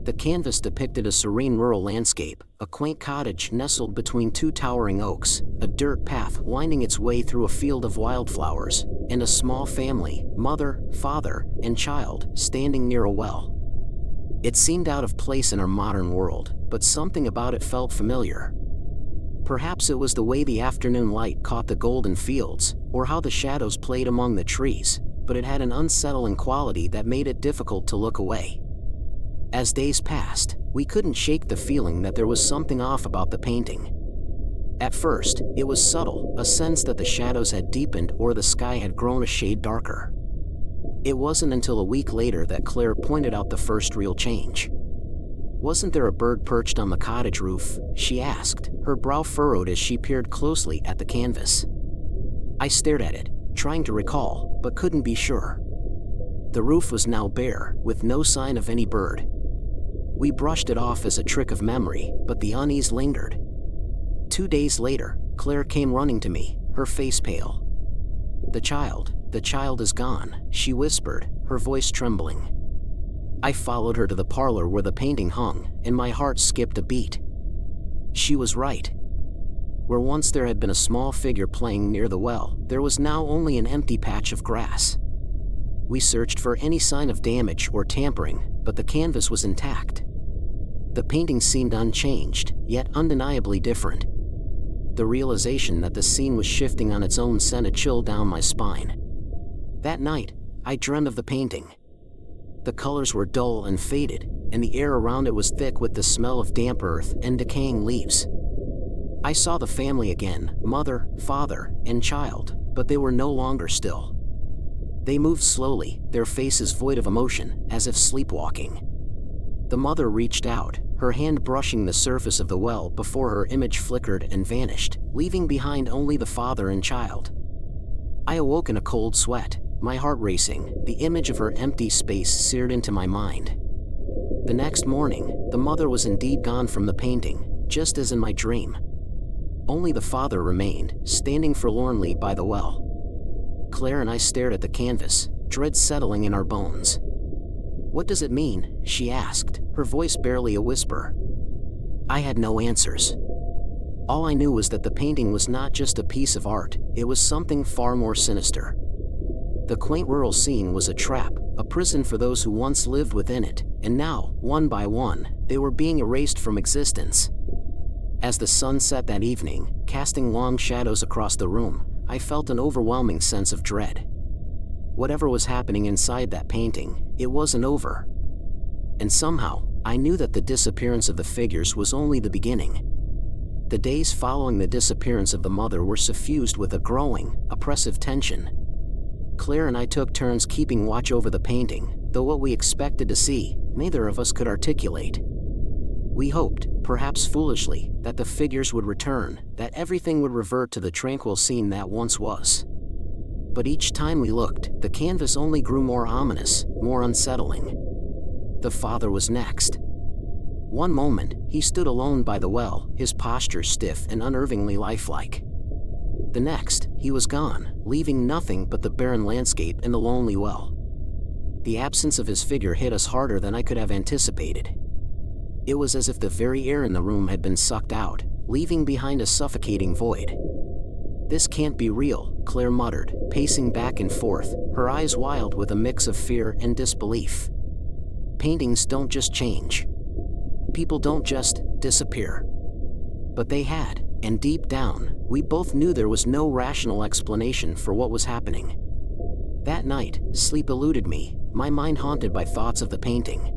The canvas depicted a serene rural landscape, a quaint cottage nestled between two towering oaks, a dirt path winding its way through a field of wildflowers, and a small family, mother, father, and child, standing near a well. It seemed out of place in our modern world, but something about it felt familiar. Perhaps it was the way the afternoon light caught the golden fields, or how the shadows played among the trees, but it had an unsettling quality that made it difficult to look away. As days passed, we couldn't shake the feeling that there was something off about the painting. At first, it was subtle, a sense that the shadows had deepened or the sky had grown a shade darker. It wasn't until a week later that Claire pointed out the first real change. "Wasn't there a bird perched on the cottage roof?" she asked, her brow furrowed as she peered closely at the canvas. I stared at it, trying to recall, but couldn't be sure. The roof was now bare, with no sign of any bird. We brushed it off as a trick of memory, but the unease lingered. 2 days later, Claire came running to me, her face pale. The child is gone," she whispered, her voice trembling. I followed her to the parlor where the painting hung, and my heart skipped a beat. She was right. Where once there had been a small figure playing near the well, there was now only an empty patch of grass. We searched for any sign of damage or tampering, but the canvas was intact. The painting seemed unchanged, yet undeniably different. The realization that the scene was shifting on its own sent a chill down my spine. That night, I dreamed of the painting. The colors were dull and faded, and the air around it was thick with the smell of damp earth and decaying leaves. I saw the family again, mother, father, and child, but they were no longer still. They moved slowly, their faces void of emotion, as if sleepwalking. The mother reached out, her hand brushing the surface of the well before her image flickered and vanished, leaving behind only the father and child. I awoke in a cold sweat, my heart racing, the image of her empty space seared into my mind. The next morning, the mother was indeed gone from the painting, just as in my dream. Only the father remained, standing forlornly by the well. Claire and I stared at the canvas, dread settling in our bones. "What does it mean?" she asked, her voice barely a whisper. I had no answers. All I knew was that the painting was not just a piece of art, it was something far more sinister. The quaint rural scene was a trap, a prison for those who once lived within it, and now, one by one, they were being erased from existence. As the sun set that evening, casting long shadows across the room, I felt an overwhelming sense of dread. Whatever was happening inside that painting, it wasn't over. And somehow, I knew that the disappearance of the figures was only the beginning. The days following the disappearance of the mother were suffused with a growing, oppressive tension. Claire and I took turns keeping watch over the painting, though what we expected to see, neither of us could articulate. We hoped, perhaps foolishly, that the figures would return, that everything would revert to the tranquil scene that once was. But each time we looked, the canvas only grew more ominous, more unsettling. The father was next. One moment, he stood alone by the well, his posture stiff and unnervingly lifelike. The next, he was gone, leaving nothing but the barren landscape and the lonely well. The absence of his figure hit us harder than I could have anticipated. It was as if the very air in the room had been sucked out, leaving behind a suffocating void. "This can't be real," Claire muttered, pacing back and forth, her eyes wild with a mix of fear and disbelief. "Paintings don't just change. People don't just disappear." But they had, and deep down, we both knew there was no rational explanation for what was happening. That night, sleep eluded me, my mind haunted by thoughts of the painting.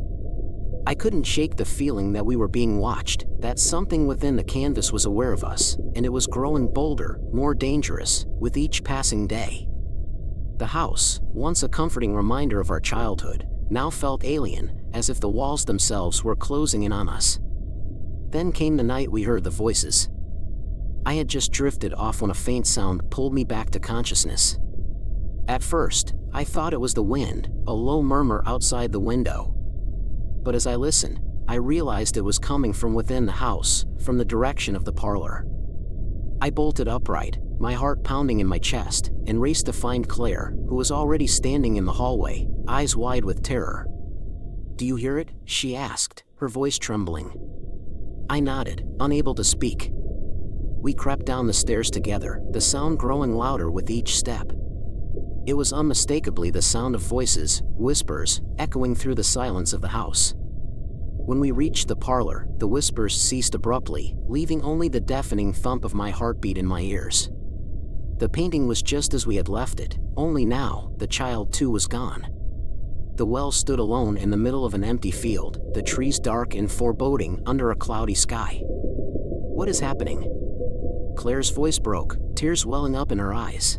I couldn't shake the feeling that we were being watched, that something within the canvas was aware of us, and it was growing bolder, more dangerous, with each passing day. The house, once a comforting reminder of our childhood, now felt alien, as if the walls themselves were closing in on us. Then came the night we heard the voices. I had just drifted off when a faint sound pulled me back to consciousness. At first, I thought it was the wind, a low murmur outside the window. But as I listened, I realized it was coming from within the house, from the direction of the parlor. I bolted upright, my heart pounding in my chest, and raced to find Claire, who was already standing in the hallway, eyes wide with terror. "Do you hear it?" she asked, her voice trembling. I nodded, unable to speak. We crept down the stairs together, the sound growing louder with each step. It was unmistakably the sound of voices, whispers, echoing through the silence of the house. When we reached the parlor, the whispers ceased abruptly, leaving only the deafening thump of my heartbeat in my ears. The painting was just as we had left it, only now, the child too was gone. The well stood alone in the middle of an empty field, the trees dark and foreboding under a cloudy sky. "What is happening?" Claire's voice broke, tears welling up in her eyes.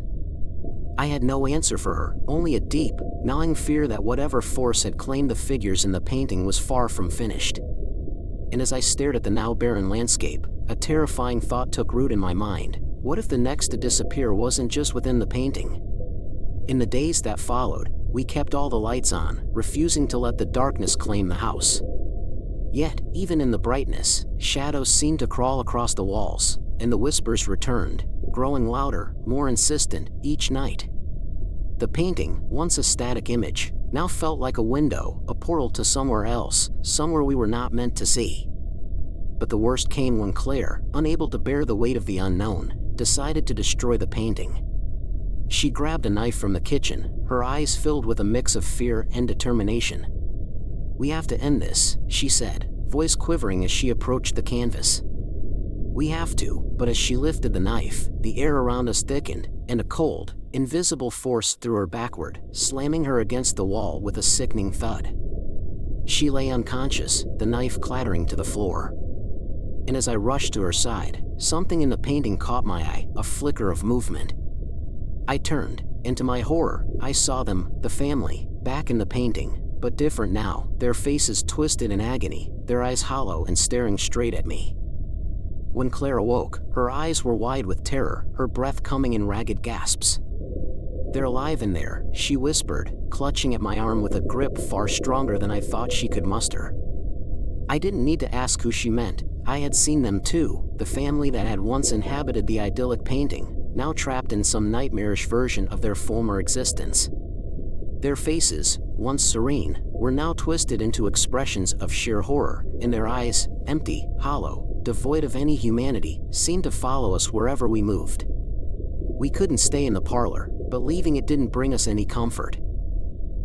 I had no answer for her, only a deep, gnawing fear that whatever force had claimed the figures in the painting was far from finished. And as I stared at the now barren landscape, a terrifying thought took root in my mind. What if the next to disappear wasn't just within the painting? In the days that followed, we kept all the lights on, refusing to let the darkness claim the house. Yet, even in the brightness, shadows seemed to crawl across the walls, and the whispers returned, growing louder, more insistent, each night. The painting, once a static image, now felt like a window, a portal to somewhere else, somewhere we were not meant to see. But the worst came when Claire, unable to bear the weight of the unknown, decided to destroy the painting. She grabbed a knife from the kitchen, her eyes filled with a mix of fear and determination. "We have to end this," she said, voice quivering as she approached the canvas. "We have to," but as she lifted the knife, the air around us thickened, and a cold, invisible force threw her backward, slamming her against the wall with a sickening thud. She lay unconscious, the knife clattering to the floor. And as I rushed to her side, something in the painting caught my eye, a flicker of movement. I turned, and to my horror, I saw them, the family, back in the painting, but different now, their faces twisted in agony, their eyes hollow and staring straight at me. When Claire awoke, her eyes were wide with terror, her breath coming in ragged gasps. "They're alive in there," she whispered, clutching at my arm with a grip far stronger than I thought she could muster. I didn't need to ask who she meant. I had seen them too, the family that had once inhabited the idyllic painting, now trapped in some nightmarish version of their former existence. Their faces, once serene, were now twisted into expressions of sheer horror, and their eyes, empty, hollow, devoid of any humanity, seemed to follow us wherever we moved. We couldn't stay in the parlor, but leaving it didn't bring us any comfort.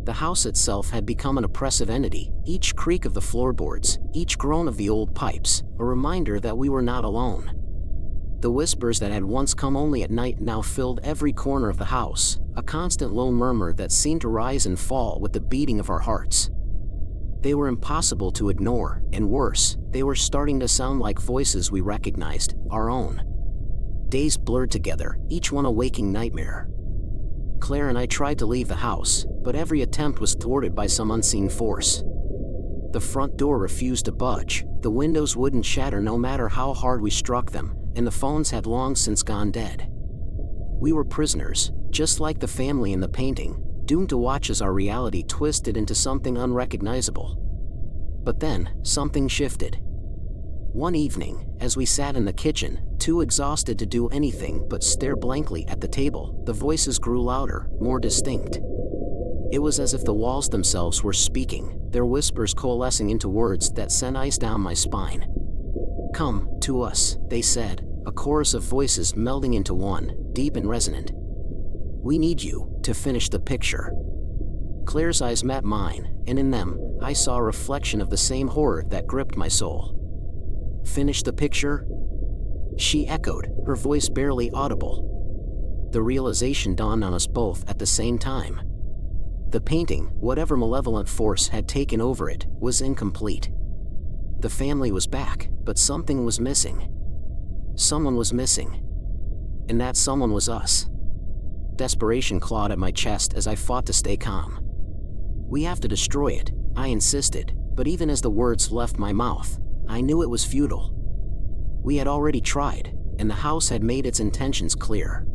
The house itself had become an oppressive entity, each creak of the floorboards, each groan of the old pipes, a reminder that we were not alone. The whispers that had once come only at night now filled every corner of the house, a constant low murmur that seemed to rise and fall with the beating of our hearts. They were impossible to ignore, and worse, they were starting to sound like voices we recognized, our own. Days blurred together, each one a waking nightmare. Claire and I tried to leave the house, but every attempt was thwarted by some unseen force. The front door refused to budge, the windows wouldn't shatter no matter how hard we struck them, and the phones had long since gone dead. We were prisoners, just like the family in the painting, doomed to watch as our reality twisted into something unrecognizable. But then, something shifted. One evening, as we sat in the kitchen, too exhausted to do anything but stare blankly at the table, the voices grew louder, more distinct. It was as if the walls themselves were speaking, their whispers coalescing into words that sent ice down my spine. "Come to us," they said, a chorus of voices melding into one, deep and resonant. "We need you to finish the picture." Claire's eyes met mine, and in them, I saw a reflection of the same horror that gripped my soul. "Finish the picture?" she echoed, her voice barely audible. The realization dawned on us both at the same time. The painting, whatever malevolent force had taken over it, was incomplete. The family was back, but something was missing. Someone was missing. And that someone was us. Desperation clawed at my chest as I fought to stay calm. "We have to destroy it," I insisted, but even as the words left my mouth, I knew it was futile. We had already tried, and the house had made its intentions clear.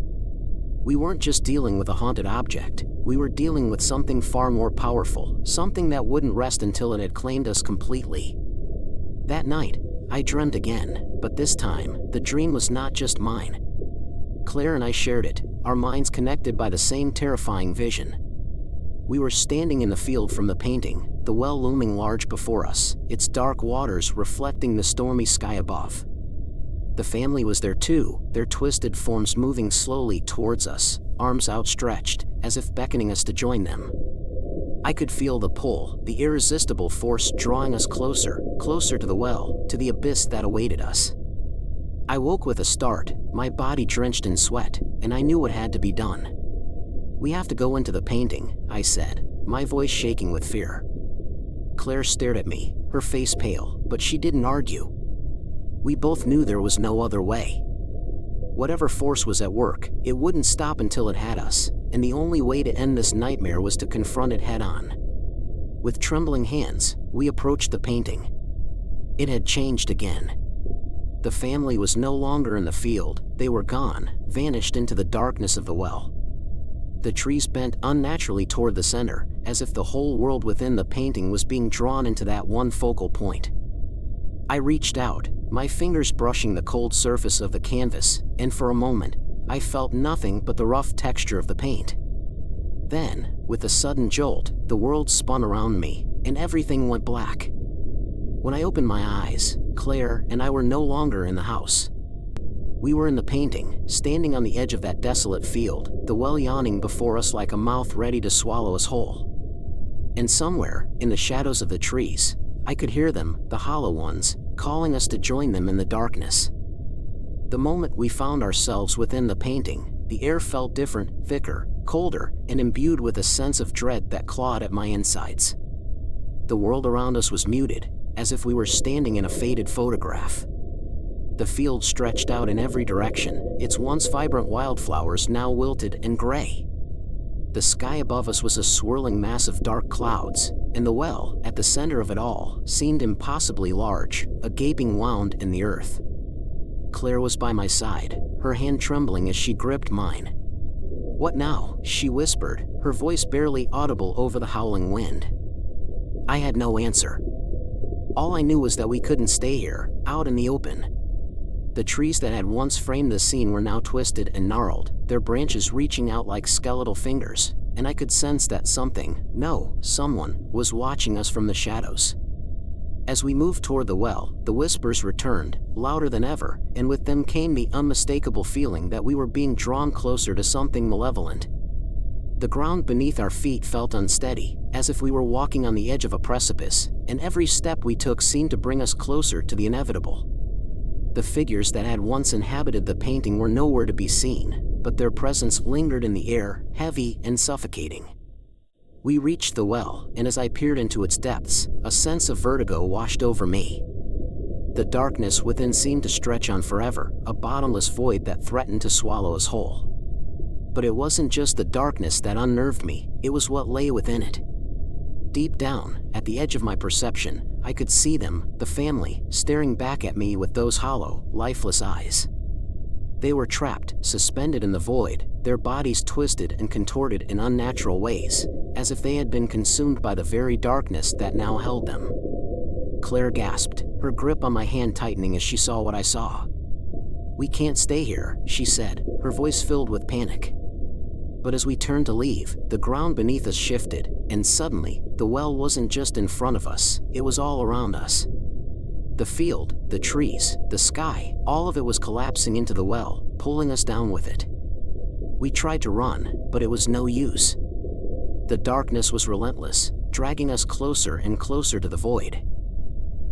We weren't just dealing with a haunted object, we were dealing with something far more powerful, something that wouldn't rest until it had claimed us completely. That night, I dreamed again, but this time, the dream was not just mine. Claire and I shared it, our minds connected by the same terrifying vision. We were standing in the field from the painting, the well looming large before us, its dark waters reflecting the stormy sky above. The family was there too, their twisted forms moving slowly towards us, arms outstretched, as if beckoning us to join them. I could feel the pull, the irresistible force drawing us closer, closer to the well, to the abyss that awaited us. I woke with a start, my body drenched in sweat, and I knew what had to be done. "We have to go into the painting," I said, my voice shaking with fear. Claire stared at me, her face pale, but she didn't argue. We both knew there was no other way. Whatever force was at work, it wouldn't stop until it had us, and the only way to end this nightmare was to confront it head-on. With trembling hands, we approached the painting. It had changed again. The family was no longer in the field, they were gone, vanished into the darkness of the well. The trees bent unnaturally toward the center, as if the whole world within the painting was being drawn into that one focal point. I reached out, my fingers brushing the cold surface of the canvas, and for a moment, I felt nothing but the rough texture of the paint. Then, with a sudden jolt, the world spun around me, and everything went black. When I opened my eyes, Claire and I were no longer in the house. We were in the painting, standing on the edge of that desolate field, the well yawning before us like a mouth ready to swallow us whole. And somewhere, in the shadows of the trees, I could hear them, the hollow ones, calling us to join them in the darkness. The moment we found ourselves within the painting, the air felt different, thicker, colder, and imbued with a sense of dread that clawed at my insides. The world around us was muted, as if we were standing in a faded photograph. The field stretched out in every direction, its once vibrant wildflowers now wilted and gray. The sky above us was a swirling mass of dark clouds, and the well, at the center of it all, seemed impossibly large, a gaping wound in the earth. Claire was by my side, her hand trembling as she gripped mine. "What now?" she whispered, her voice barely audible over the howling wind. I had no answer. All I knew was that we couldn't stay here, out in the open. The trees that had once framed the scene were now twisted and gnarled, their branches reaching out like skeletal fingers, and I could sense that someone, was watching us from the shadows. As we moved toward the well, the whispers returned, louder than ever, and with them came the unmistakable feeling that we were being drawn closer to something malevolent. The ground beneath our feet felt unsteady, as if we were walking on the edge of a precipice, and every step we took seemed to bring us closer to the inevitable. The figures that had once inhabited the painting were nowhere to be seen, but their presence lingered in the air, heavy and suffocating. We reached the well, and as I peered into its depths, a sense of vertigo washed over me. The darkness within seemed to stretch on forever, a bottomless void that threatened to swallow us whole. But it wasn't just the darkness that unnerved me, it was what lay within it. Deep down, at the edge of my perception, I could see them, the family, staring back at me with those hollow, lifeless eyes. They were trapped, suspended in the void, their bodies twisted and contorted in unnatural ways, as if they had been consumed by the very darkness that now held them. Claire gasped, her grip on my hand tightening as she saw what I saw. "We can't stay here," she said, her voice filled with panic. But as we turned to leave, the ground beneath us shifted, and suddenly, the well wasn't just in front of us, it was all around us. The field, the trees, the sky, all of it was collapsing into the well, pulling us down with it. We tried to run, but it was no use. The darkness was relentless, dragging us closer and closer to the void.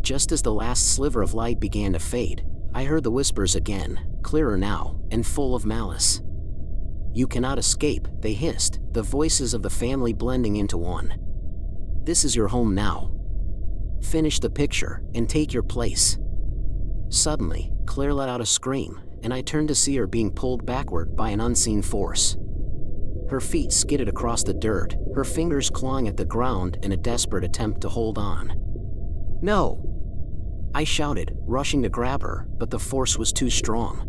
Just as the last sliver of light began to fade, I heard the whispers again, clearer now, and full of malice. "You cannot escape," they hissed, the voices of the family blending into one. "This is your home now. Finish the picture, and take your place." Suddenly, Claire let out a scream, and I turned to see her being pulled backward by an unseen force. Her feet skidded across the dirt, her fingers clawing at the ground in a desperate attempt to hold on. "No!" I shouted, rushing to grab her, but the force was too strong.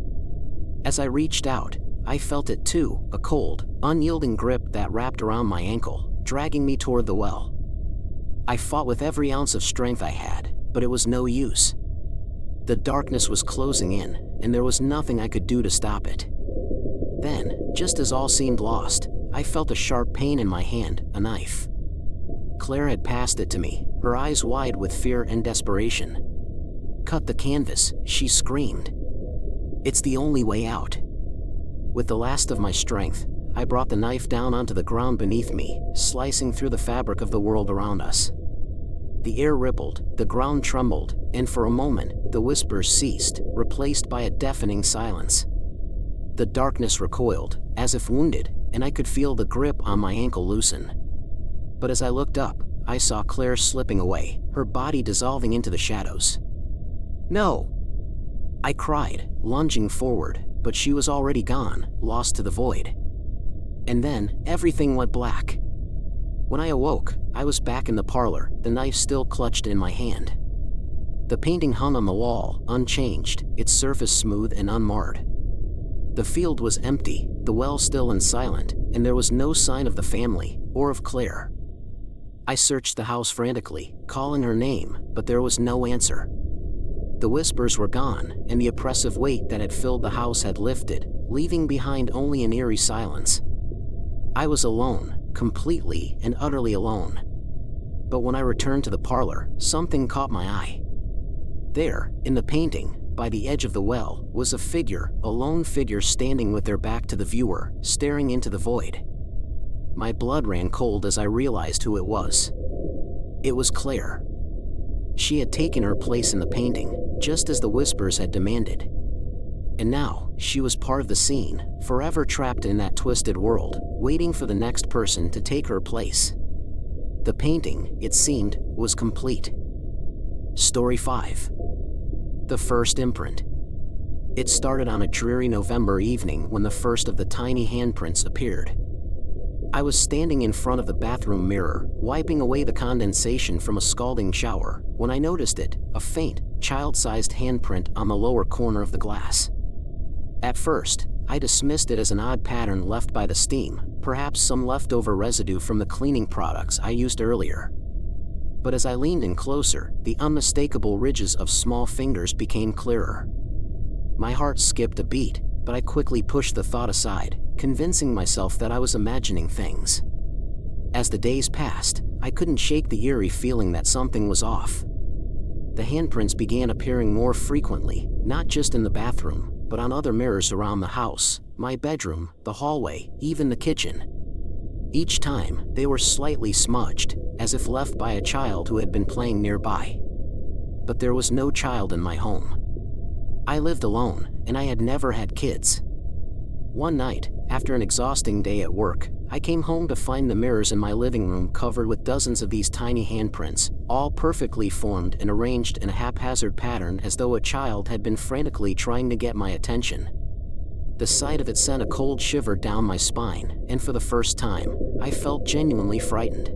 As I reached out, I felt it too, a cold, unyielding grip that wrapped around my ankle, dragging me toward the well. I fought with every ounce of strength I had, but it was no use. The darkness was closing in, and there was nothing I could do to stop it. Then, just as all seemed lost, I felt a sharp pain in my hand, a knife. Claire had passed it to me, her eyes wide with fear and desperation. "Cut the canvas," she screamed. "It's the only way out." With the last of my strength, I brought the knife down onto the ground beneath me, slicing through the fabric of the world around us. The air rippled, the ground trembled, and for a moment, the whispers ceased, replaced by a deafening silence. The darkness recoiled, as if wounded, and I could feel the grip on my ankle loosen. But as I looked up, I saw Claire slipping away, her body dissolving into the shadows. "No!" I cried, lunging forward, but she was already gone, lost to the void. And then, everything went black. When I awoke, I was back in the parlor, the knife still clutched in my hand. The painting hung on the wall, unchanged, its surface smooth and unmarred. The field was empty, the well still and silent, and there was no sign of the family, or of Claire. I searched the house frantically, calling her name, but there was no answer. The whispers were gone, and the oppressive weight that had filled the house had lifted, leaving behind only an eerie silence. I was alone, completely and utterly alone. But when I returned to the parlor, something caught my eye. There, in the painting, by the edge of the well, was a figure, a lone figure standing with their back to the viewer, staring into the void. My blood ran cold as I realized who it was. It was Claire. She had taken her place in the painting, just as the whispers had demanded. And now, she was part of the scene, forever trapped in that twisted world, waiting for the next person to take her place. The painting, it seemed, was complete. Story 5. The First Imprint. It started on a dreary November evening when the first of the tiny handprints appeared. I was standing in front of the bathroom mirror, wiping away the condensation from a scalding shower, when I noticed it, a faint, child-sized handprint on the lower corner of the glass. At first, I dismissed it as an odd pattern left by the steam, perhaps some leftover residue from the cleaning products I used earlier. But as I leaned in closer, the unmistakable ridges of small fingers became clearer. My heart skipped a beat, but I quickly pushed the thought aside, convincing myself that I was imagining things. As the days passed, I couldn't shake the eerie feeling that something was off. The handprints began appearing more frequently, not just in the bathroom, but on other mirrors around the house, my bedroom, the hallway, even the kitchen. Each time, they were slightly smudged, as if left by a child who had been playing nearby. But there was no child in my home. I lived alone, and I had never had kids. One night, after an exhausting day at work, I came home to find the mirrors in my living room covered with dozens of these tiny handprints, all perfectly formed and arranged in a haphazard pattern as though a child had been frantically trying to get my attention. The sight of it sent a cold shiver down my spine, and for the first time, I felt genuinely frightened.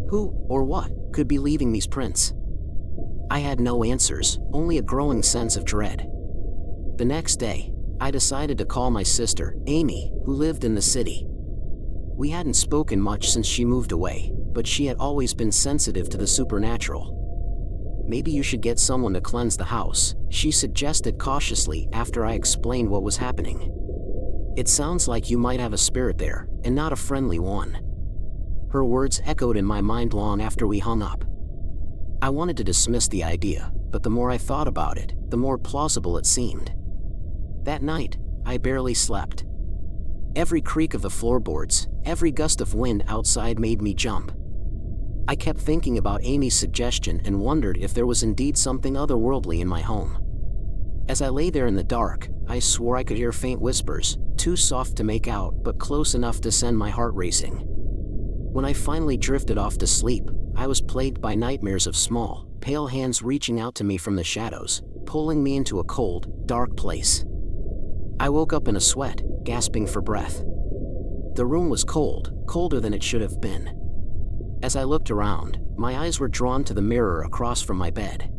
Who, or what, could be leaving these prints? I had no answers, only a growing sense of dread. The next day, I decided to call my sister, Amy, who lived in the city. We hadn't spoken much since she moved away, but she had always been sensitive to the supernatural. Maybe you should get someone to cleanse the house, she suggested cautiously after I explained what was happening. It sounds like you might have a spirit there, and not a friendly one. Her words echoed in my mind long after we hung up. I wanted to dismiss the idea, but the more I thought about it, the more plausible it seemed. That night, I barely slept. Every creak of the floorboards, every gust of wind outside made me jump. I kept thinking about Amy's suggestion and wondered if there was indeed something otherworldly in my home. As I lay there in the dark, I swore I could hear faint whispers, too soft to make out but close enough to send my heart racing. When I finally drifted off to sleep, I was plagued by nightmares of small, pale hands reaching out to me from the shadows, pulling me into a cold, dark place. I woke up in a sweat, gasping for breath. The room was cold, colder than it should have been. As I looked around, my eyes were drawn to the mirror across from my bed.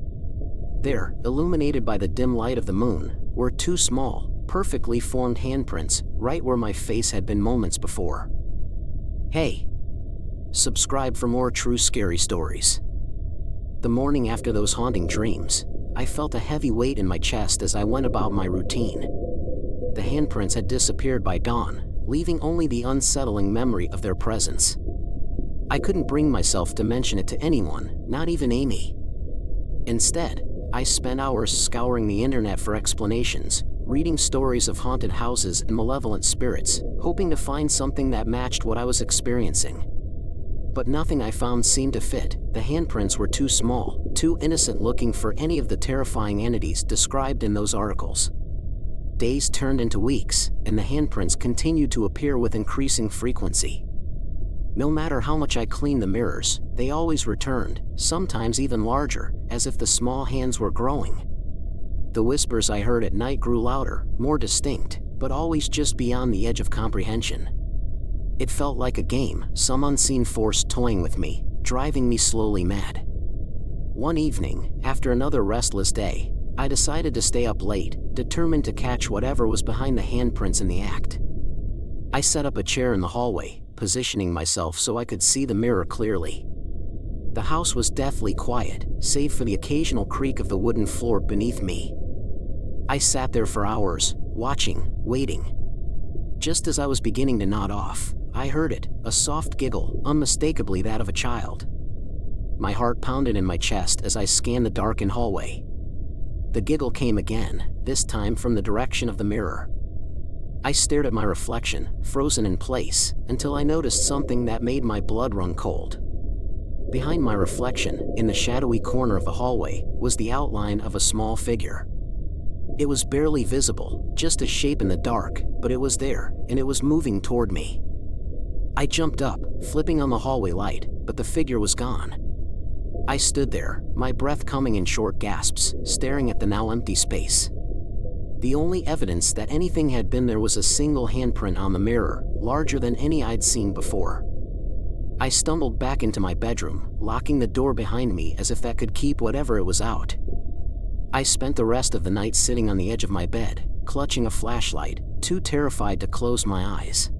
There, illuminated by the dim light of the moon, were two small, perfectly formed handprints, right where my face had been moments before. Hey! Subscribe for more true scary stories. The morning after those haunting dreams, I felt a heavy weight in my chest as I went about my routine. The handprints had disappeared by dawn, leaving only the unsettling memory of their presence. I couldn't bring myself to mention it to anyone, not even Amy. Instead, I spent hours scouring the internet for explanations, reading stories of haunted houses and malevolent spirits, hoping to find something that matched what I was experiencing. But nothing I found seemed to fit. The handprints were too small, too innocent looking for any of the terrifying entities described in those articles. Days turned into weeks, and the handprints continued to appear with increasing frequency. No matter how much I cleaned the mirrors, they always returned, sometimes even larger, as if the small hands were growing. The whispers I heard at night grew louder, more distinct, but always just beyond the edge of comprehension. It felt like a game, some unseen force toying with me, driving me slowly mad. One evening, after another restless day, I decided to stay up late, determined to catch whatever was behind the handprints in the act. I set up a chair in the hallway, positioning myself so I could see the mirror clearly. The house was deathly quiet, save for the occasional creak of the wooden floor beneath me. I sat there for hours, watching, waiting. Just as I was beginning to nod off, I heard it, a soft giggle, unmistakably that of a child. My heart pounded in my chest as I scanned the darkened hallway. The giggle came again, this time from the direction of the mirror. I stared at my reflection, frozen in place, until I noticed something that made my blood run cold. Behind my reflection, in the shadowy corner of the hallway, was the outline of a small figure. It was barely visible, just a shape in the dark, but it was there, and it was moving toward me. I jumped up, flipping on the hallway light, but the figure was gone. I stood there, my breath coming in short gasps, staring at the now empty space. The only evidence that anything had been there was a single handprint on the mirror, larger than any I'd seen before. I stumbled back into my bedroom, locking the door behind me as if that could keep whatever it was out. I spent the rest of the night sitting on the edge of my bed, clutching a flashlight, too terrified to close my eyes.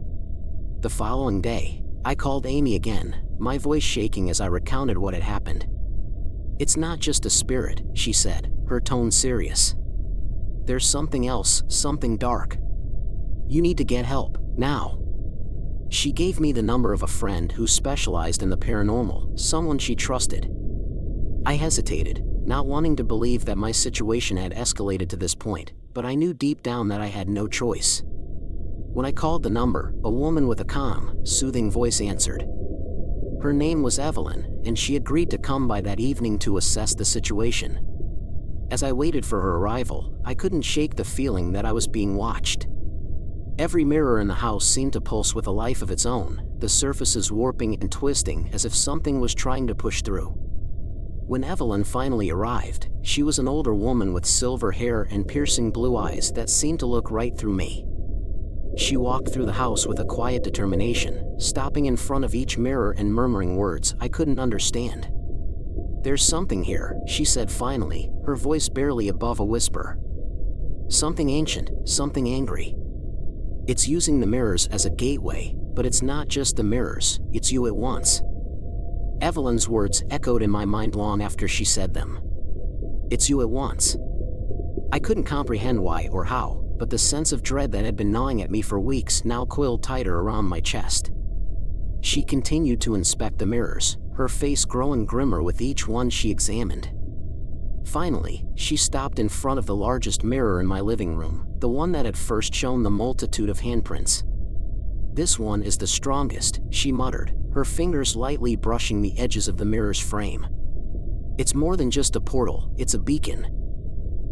The following day, I called Amy again, my voice shaking as I recounted what had happened. "It's not just a spirit," she said, her tone serious. "There's something else, something dark. You need to get help, now." She gave me the number of a friend who specialized in the paranormal, someone she trusted. I hesitated, not wanting to believe that my situation had escalated to this point, but I knew deep down that I had no choice. When I called the number, a woman with a calm, soothing voice answered. Her name was Evelyn, and she agreed to come by that evening to assess the situation. As I waited for her arrival, I couldn't shake the feeling that I was being watched. Every mirror in the house seemed to pulse with a life of its own, the surfaces warping and twisting as if something was trying to push through. When Evelyn finally arrived, she was an older woman with silver hair and piercing blue eyes that seemed to look right through me. She walked through the house with a quiet determination, stopping in front of each mirror and murmuring words I couldn't understand. "There's something here," she said finally, her voice barely above a whisper. "Something ancient, something angry. It's using the mirrors as a gateway, but it's not just the mirrors, it's you it wants." Evelyn's words echoed in my mind long after she said them. "It's you it wants." I couldn't comprehend why or how, but the sense of dread that had been gnawing at me for weeks now coiled tighter around my chest. She continued to inspect the mirrors, her face growing grimmer with each one she examined. Finally, she stopped in front of the largest mirror in my living room, the one that had first shown the multitude of handprints. "This one is the strongest," she muttered, her fingers lightly brushing the edges of the mirror's frame. "It's more than just a portal, it's a beacon.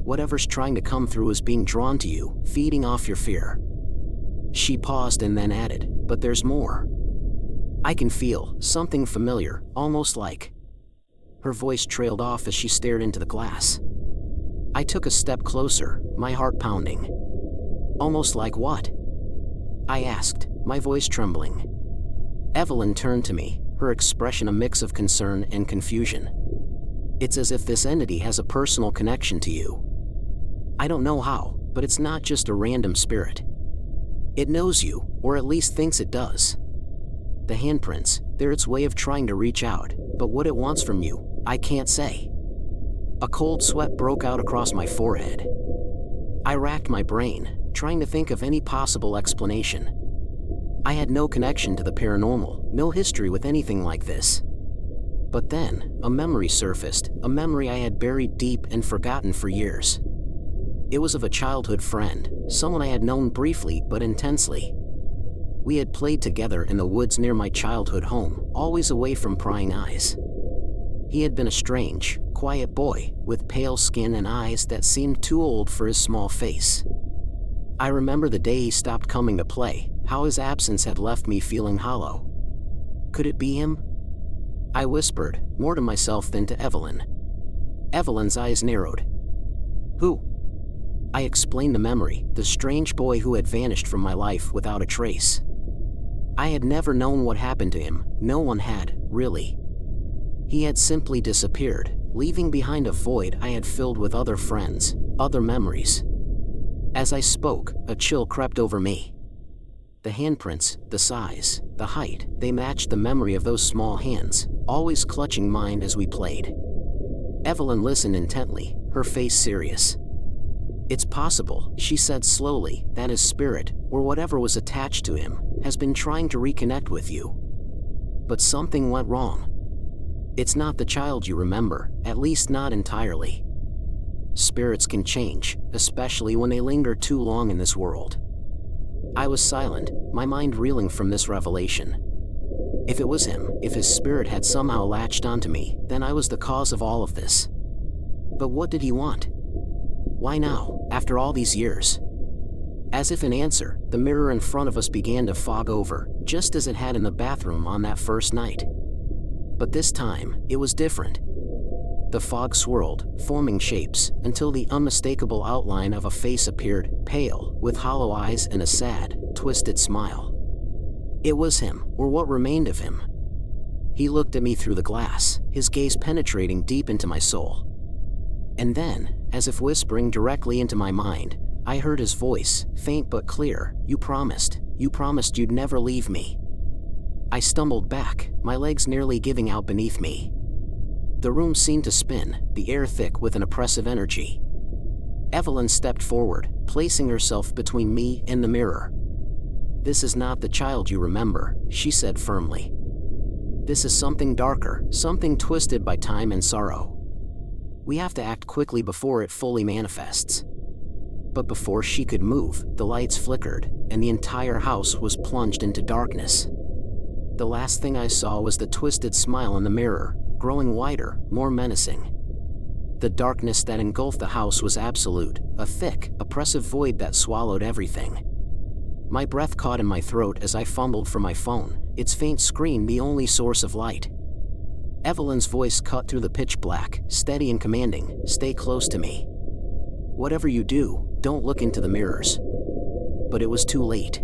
Whatever's trying to come through is being drawn to you, feeding off your fear." She paused and then added, "But there's more. I can feel something familiar, almost like..." Her voice trailed off as she stared into the glass. I took a step closer, my heart pounding. "Almost like what?" I asked, my voice trembling. Evelyn turned to me, her expression a mix of concern and confusion. "It's as if this entity has a personal connection to you. I don't know how, but it's not just a random spirit. It knows you, or at least thinks it does. The handprints, they're its way of trying to reach out, but what it wants from you, I can't say." A cold sweat broke out across my forehead. I racked my brain, trying to think of any possible explanation. I had no connection to the paranormal, no history with anything like this. But then, a memory surfaced, a memory I had buried deep and forgotten for years. It was of a childhood friend, someone I had known briefly but intensely. We had played together in the woods near my childhood home, always away from prying eyes. He had been a strange, quiet boy, with pale skin and eyes that seemed too old for his small face. I remember the day he stopped coming to play, how his absence had left me feeling hollow. Could it be him? I whispered, more to myself than to Evelyn. Evelyn's eyes narrowed. "Who?" I explained the memory, the strange boy who had vanished from my life without a trace. I had never known what happened to him, no one had, really. He had simply disappeared, leaving behind a void I had filled with other friends, other memories. As I spoke, a chill crept over me. The handprints, the size, the height, they matched the memory of those small hands, always clutching mine as we played. Evelyn listened intently, her face serious. "It's possible," she said slowly, "that his spirit, or whatever was attached to him, has been trying to reconnect with you. But something went wrong. It's not the child you remember, at least not entirely. Spirits can change, especially when they linger too long in this world." I was silent, my mind reeling from this revelation. If it was him, if his spirit had somehow latched onto me, then I was the cause of all of this. But what did he want? Why now, after all these years? As if in answer, the mirror in front of us began to fog over, just as it had in the bathroom on that first night. But this time, it was different. The fog swirled, forming shapes, until the unmistakable outline of a face appeared, pale, with hollow eyes and a sad, twisted smile. It was him, or what remained of him. He looked at me through the glass, his gaze penetrating deep into my soul. And then, as if whispering directly into my mind, I heard his voice, faint but clear, you promised you'd never leave me." I stumbled back, my legs nearly giving out beneath me. The room seemed to spin, the air thick with an oppressive energy. Evelyn stepped forward, placing herself between me and the mirror. "This is not the child you remember," she said firmly. "This is something darker, something twisted by time and sorrow. We have to act quickly before it fully manifests." But before she could move, the lights flickered, and the entire house was plunged into darkness. The last thing I saw was the twisted smile in the mirror, growing wider, more menacing. The darkness that engulfed the house was absolute, a thick, oppressive void that swallowed everything. My breath caught in my throat as I fumbled for my phone, its faint screen the only source of light. Evelyn's voice cut through the pitch black, steady and commanding, "Stay close to me. Whatever you do, don't look into the mirrors." But it was too late.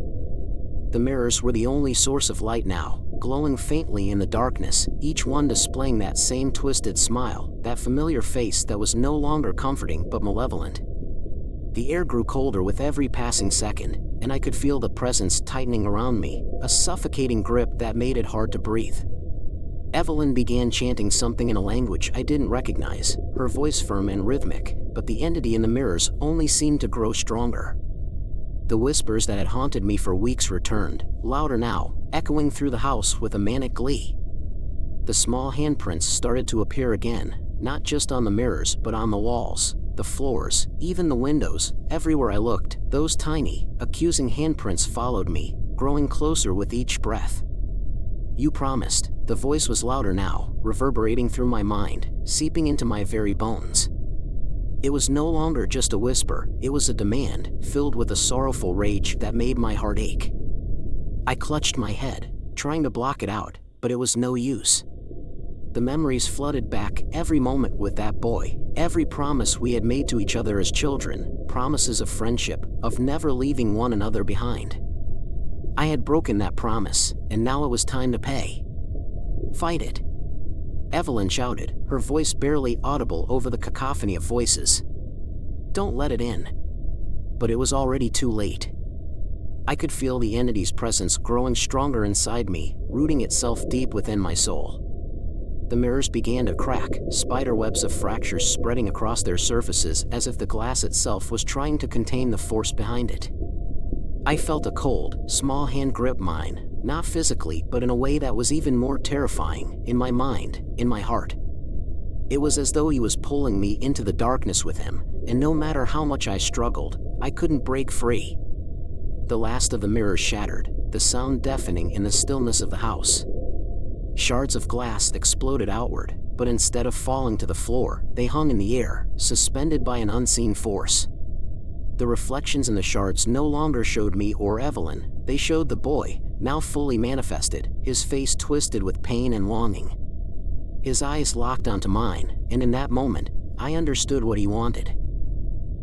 The mirrors were the only source of light now, glowing faintly in the darkness, each one displaying that same twisted smile, that familiar face that was no longer comforting but malevolent. The air grew colder with every passing second, and I could feel the presence tightening around me, a suffocating grip that made it hard to breathe. Evelyn began chanting something in a language I didn't recognize, her voice firm and rhythmic, but the entity in the mirrors only seemed to grow stronger. The whispers that had haunted me for weeks returned, louder now, echoing through the house with a manic glee. The small handprints started to appear again, not just on the mirrors but on the walls, the floors, even the windows. Everywhere I looked, those tiny, accusing handprints followed me, growing closer with each breath. "You promised." The voice was louder now, reverberating through my mind, seeping into my very bones. It was no longer just a whisper, it was a demand, filled with a sorrowful rage that made my heart ache. I clutched my head, trying to block it out, but it was no use. The memories flooded back, every moment with that boy, every promise we had made to each other as children, promises of friendship, of never leaving one another behind. I had broken that promise, and now it was time to pay. "Fight it," Evelyn shouted, her voice barely audible over the cacophony of voices. "Don't let it in." But it was already too late. I could feel the entity's presence growing stronger inside me, rooting itself deep within my soul. The mirrors began to crack, spiderwebs of fractures spreading across their surfaces as if the glass itself was trying to contain the force behind it. I felt a cold, small hand grip mine, not physically but in a way that was even more terrifying, in my mind, in my heart. It was as though he was pulling me into the darkness with him, and no matter how much I struggled, I couldn't break free. The last of the mirrors shattered, the sound deafening in the stillness of the house. Shards of glass exploded outward, but instead of falling to the floor, they hung in the air, suspended by an unseen force. The reflections in the shards no longer showed me or Evelyn, they showed the boy, now fully manifested, his face twisted with pain and longing. His eyes locked onto mine, and in that moment, I understood what he wanted.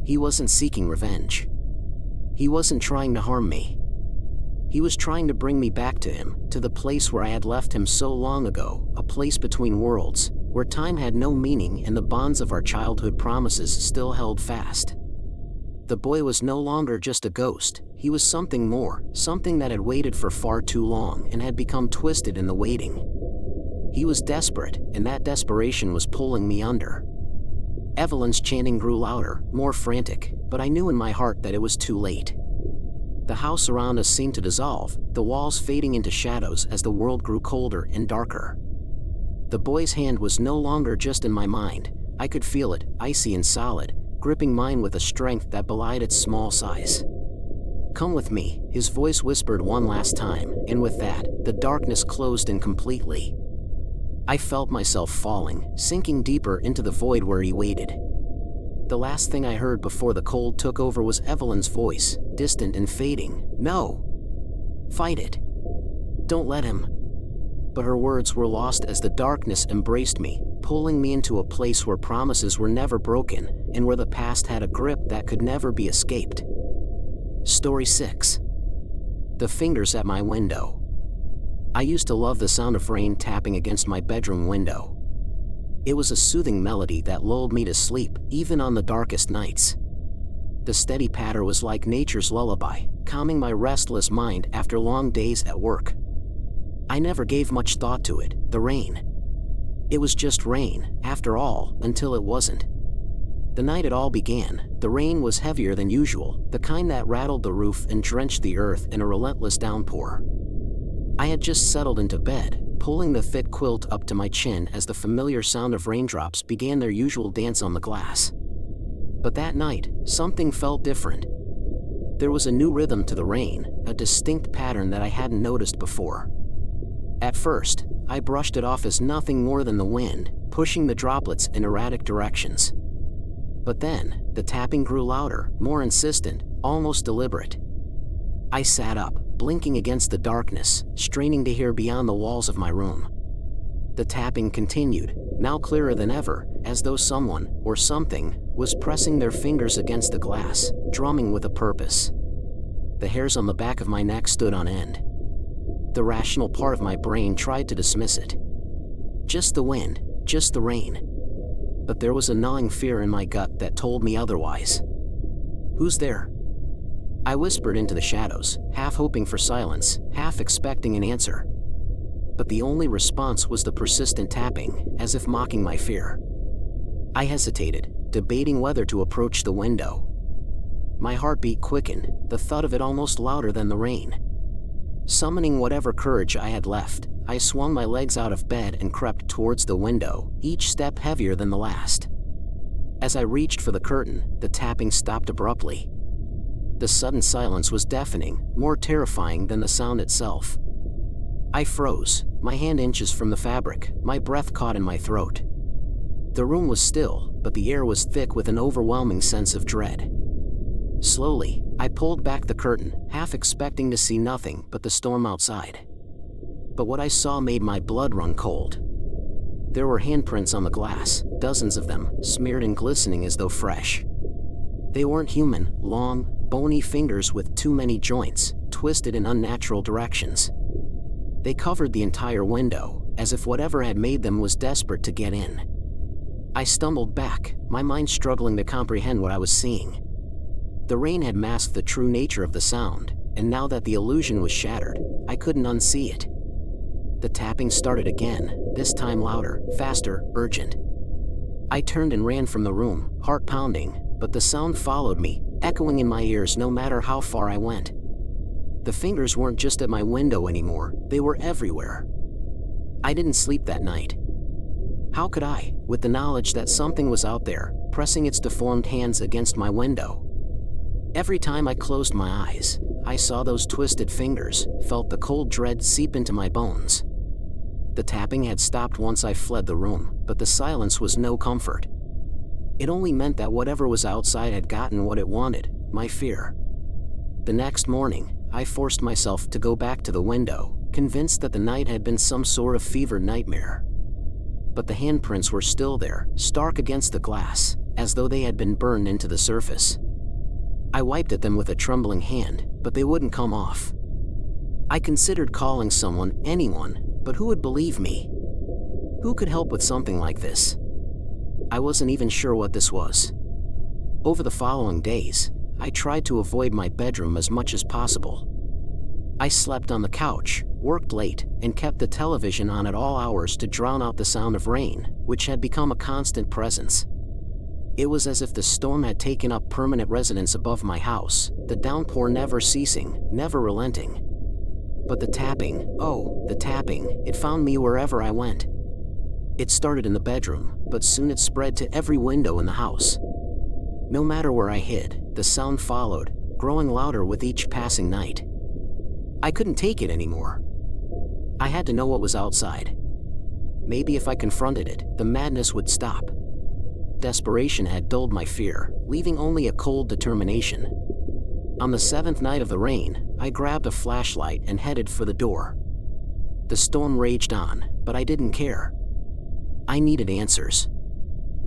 He wasn't seeking revenge. He wasn't trying to harm me. He was trying to bring me back to him, to the place where I had left him so long ago, a place between worlds, where time had no meaning and the bonds of our childhood promises still held fast. The boy was no longer just a ghost, he was something more, something that had waited for far too long and had become twisted in the waiting. He was desperate, and that desperation was pulling me under. Evelyn's chanting grew louder, more frantic, but I knew in my heart that it was too late. The house around us seemed to dissolve, the walls fading into shadows as the world grew colder and darker. The boy's hand was no longer just in my mind, I could feel it, icy and solid, gripping mine with a strength that belied its small size. "Come with me," his voice whispered one last time, and with that, the darkness closed in completely. I felt myself falling, sinking deeper into the void where he waited. The last thing I heard before the cold took over was Evelyn's voice, distant and fading. "No. Fight it. Don't let him." But her words were lost as the darkness embraced me, pulling me into a place where promises were never broken, and where the past had a grip that could never be escaped. Story 6. The fingers at my window. I used to love the sound of rain tapping against my bedroom window. It was a soothing melody that lulled me to sleep, even on the darkest nights. The steady patter was like nature's lullaby, calming my restless mind after long days at work. I never gave much thought to it, the rain. It was just rain, after all, until it wasn't. The night it all began, the rain was heavier than usual, the kind that rattled the roof and drenched the earth in a relentless downpour. I had just settled into bed, pulling the thick quilt up to my chin as the familiar sound of raindrops began their usual dance on the glass. But that night, something felt different. There was a new rhythm to the rain, a distinct pattern that I hadn't noticed before. At first, I brushed it off as nothing more than the wind, pushing the droplets in erratic directions. But then, the tapping grew louder, more insistent, almost deliberate. I sat up, blinking against the darkness, straining to hear beyond the walls of my room. The tapping continued, now clearer than ever, as though someone, or something, was pressing their fingers against the glass, drumming with a purpose. The hairs on the back of my neck stood on end. The rational part of my brain tried to dismiss it. Just the wind, just the rain. But there was a gnawing fear in my gut that told me otherwise. "Who's there?" I whispered into the shadows, half hoping for silence, half expecting an answer. But the only response was the persistent tapping, as if mocking my fear. I hesitated, debating whether to approach the window. My heartbeat quickened, the thud of it almost louder than the rain. Summoning whatever courage I had left, I swung my legs out of bed and crept towards the window, each step heavier than the last. As I reached for the curtain, the tapping stopped abruptly. The sudden silence was deafening, more terrifying than the sound itself. I froze, my hand inches from the fabric, my breath caught in my throat. The room was still, but the air was thick with an overwhelming sense of dread. Slowly, I pulled back the curtain, half expecting to see nothing but the storm outside. But what I saw made my blood run cold. There were handprints on the glass, dozens of them, smeared and glistening as though fresh. They weren't human, long, bony fingers with too many joints, twisted in unnatural directions. They covered the entire window, as if whatever had made them was desperate to get in. I stumbled back, my mind struggling to comprehend what I was seeing. The rain had masked the true nature of the sound, and now that the illusion was shattered, I couldn't unsee it. The tapping started again, this time louder, faster, urgent. I turned and ran from the room, heart pounding, but the sound followed me, echoing in my ears no matter how far I went. The fingers weren't just at my window anymore, they were everywhere. I didn't sleep that night. How could I, with the knowledge that something was out there, pressing its deformed hands against my window? Every time I closed my eyes, I saw those twisted fingers, felt the cold dread seep into my bones. The tapping had stopped once I fled the room, but the silence was no comfort. It only meant that whatever was outside had gotten what it wanted, my fear. The next morning, I forced myself to go back to the window, convinced that the night had been some sort of fevered nightmare. But the handprints were still there, stark against the glass, as though they had been burned into the surface. I wiped at them with a trembling hand, but they wouldn't come off. I considered calling someone, anyone, but who would believe me? Who could help with something like this? I wasn't even sure what this was. Over the following days, I tried to avoid my bedroom as much as possible. I slept on the couch, worked late, and kept the television on at all hours to drown out the sound of rain, which had become a constant presence. It was as if the storm had taken up permanent residence above my house, the downpour never ceasing, never relenting. But the tapping, oh, the tapping, it found me wherever I went. It started in the bedroom, but soon it spread to every window in the house. No matter where I hid, the sound followed, growing louder with each passing night. I couldn't take it anymore. I had to know what was outside. Maybe if I confronted it, the madness would stop. Desperation had dulled my fear, leaving only a cold determination. On the 7th night of the rain, I grabbed a flashlight and headed for the door. The storm raged on, but I didn't care. I needed answers.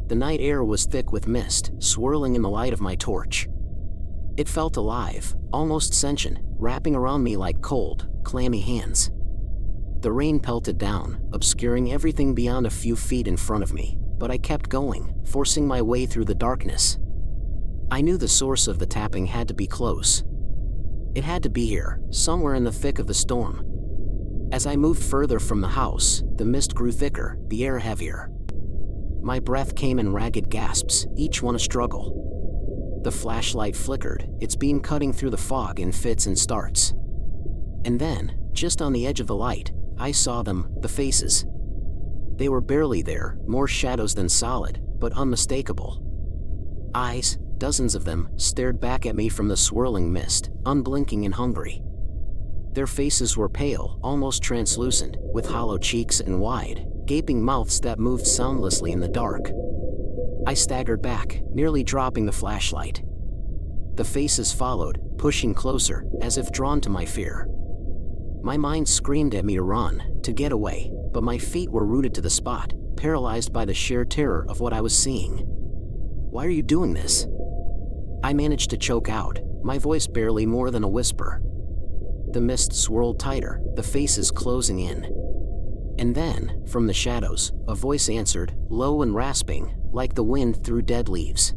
The night air was thick with mist, swirling in the light of my torch. It felt alive, almost sentient, wrapping around me like cold, clammy hands. The rain pelted down, obscuring everything beyond a few feet in front of me, but I kept going, forcing my way through the darkness. I knew the source of the tapping had to be close. It had to be here, somewhere in the thick of the storm. As I moved further from the house, the mist grew thicker, the air heavier. My breath came in ragged gasps, each one a struggle. The flashlight flickered, its beam cutting through the fog in fits and starts. And then, just on the edge of the light, I saw them, the faces. They were barely there, more shadows than solid, but unmistakable. Eyes, dozens of them, stared back at me from the swirling mist, unblinking and hungry. Their faces were pale, almost translucent, with hollow cheeks and wide, gaping mouths that moved soundlessly in the dark. I staggered back, nearly dropping the flashlight. The faces followed, pushing closer, as if drawn to my fear. My mind screamed at me to run, to get away, but my feet were rooted to the spot, paralyzed by the sheer terror of what I was seeing. "Why are you doing this?" I managed to choke out, my voice barely more than a whisper. The mist swirled tighter, the faces closing in. And then, from the shadows, a voice answered, low and rasping, like the wind through dead leaves.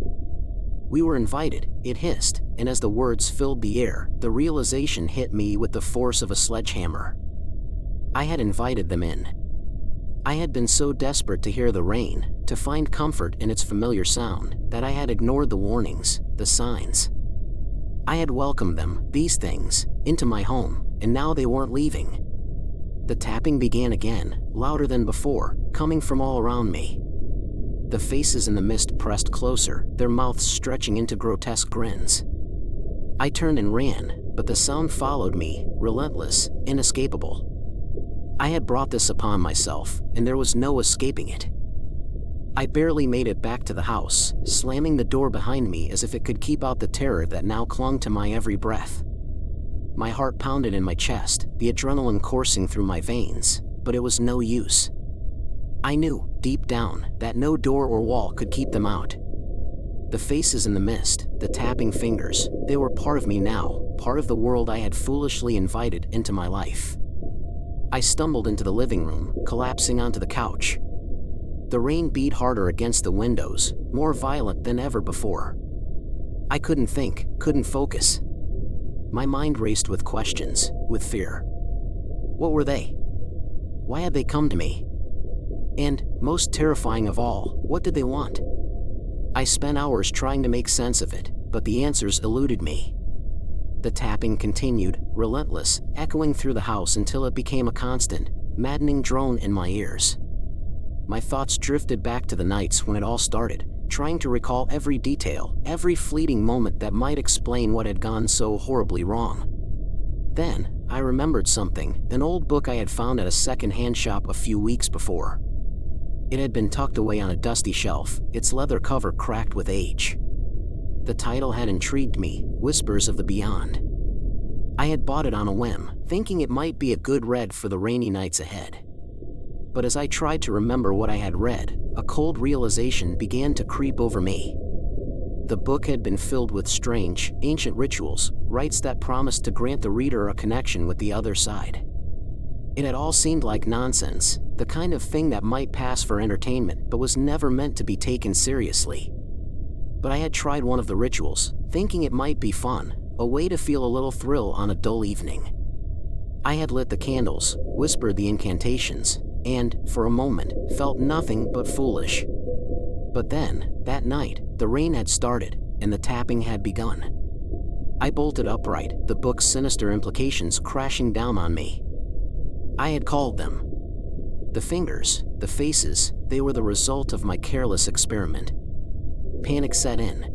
"We were invited," it hissed, and as the words filled the air, the realization hit me with the force of a sledgehammer. I had invited them in. I had been so desperate to hear the rain, to find comfort in its familiar sound, that I had ignored the warnings, the signs. I had welcomed them, these things, into my home, and now they weren't leaving. The tapping began again, louder than before, coming from all around me. The faces in the mist pressed closer, their mouths stretching into grotesque grins. I turned and ran, but the sound followed me, relentless, inescapable. I had brought this upon myself, and there was no escaping it. I barely made it back to the house, slamming the door behind me as if it could keep out the terror that now clung to my every breath. My heart pounded in my chest, the adrenaline coursing through my veins, but it was no use. I knew, deep down, that no door or wall could keep them out. The faces in the mist, the tapping fingers, they were part of me now, part of the world I had foolishly invited into my life. I stumbled into the living room, collapsing onto the couch. The rain beat harder against the windows, more violent than ever before. I couldn't think, couldn't focus. My mind raced with questions, with fear. What were they? Why had they come to me? And, most terrifying of all, what did they want? I spent hours trying to make sense of it, but the answers eluded me. The tapping continued, relentless, echoing through the house until it became a constant, maddening drone in my ears. My thoughts drifted back to the nights when it all started, trying to recall every detail, every fleeting moment that might explain what had gone so horribly wrong. Then, I remembered something, an old book I had found at a second-hand shop a few weeks before. It had been tucked away on a dusty shelf, its leather cover cracked with age. The title had intrigued me, Whispers of the Beyond. I had bought it on a whim, thinking it might be a good read for the rainy nights ahead. But as I tried to remember what I had read, a cold realization began to creep over me. The book had been filled with strange, ancient rituals, rites that promised to grant the reader a connection with the other side. It had all seemed like nonsense, the kind of thing that might pass for entertainment but was never meant to be taken seriously. But I had tried one of the rituals, thinking it might be fun, a way to feel a little thrill on a dull evening. I had lit the candles, whispered the incantations, and, for a moment, felt nothing but foolish. But then, that night, the rain had started, and the tapping had begun. I bolted upright, the book's sinister implications crashing down on me. I had called them. The fingers, the faces, they were the result of my careless experiment. Panic set in.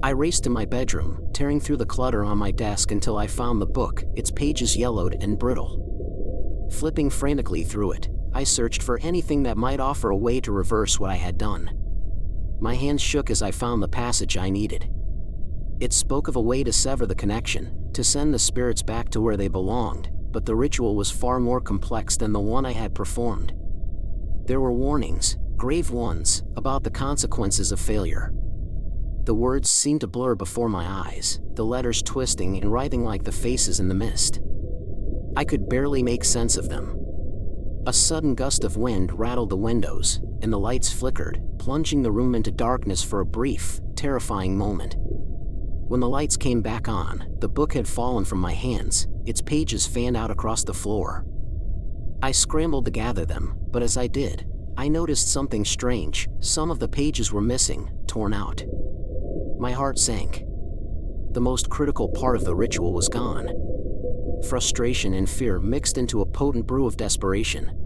I raced to my bedroom, tearing through the clutter on my desk until I found the book, its pages yellowed and brittle. Flipping frantically through it, I searched for anything that might offer a way to reverse what I had done. My hands shook as I found the passage I needed. It spoke of a way to sever the connection, to send the spirits back to where they belonged, but the ritual was far more complex than the one I had performed. There were warnings, grave ones, about the consequences of failure. The words seemed to blur before my eyes, the letters twisting and writhing like the faces in the mist. I could barely make sense of them. A sudden gust of wind rattled the windows, and the lights flickered, plunging the room into darkness for a brief, terrifying moment. When the lights came back on, the book had fallen from my hands, its pages fanned out across the floor. I scrambled to gather them, but as I did, I noticed something strange. Some of the pages were missing, torn out. My heart sank. The most critical part of the ritual was gone. Frustration and fear mixed into a potent brew of desperation.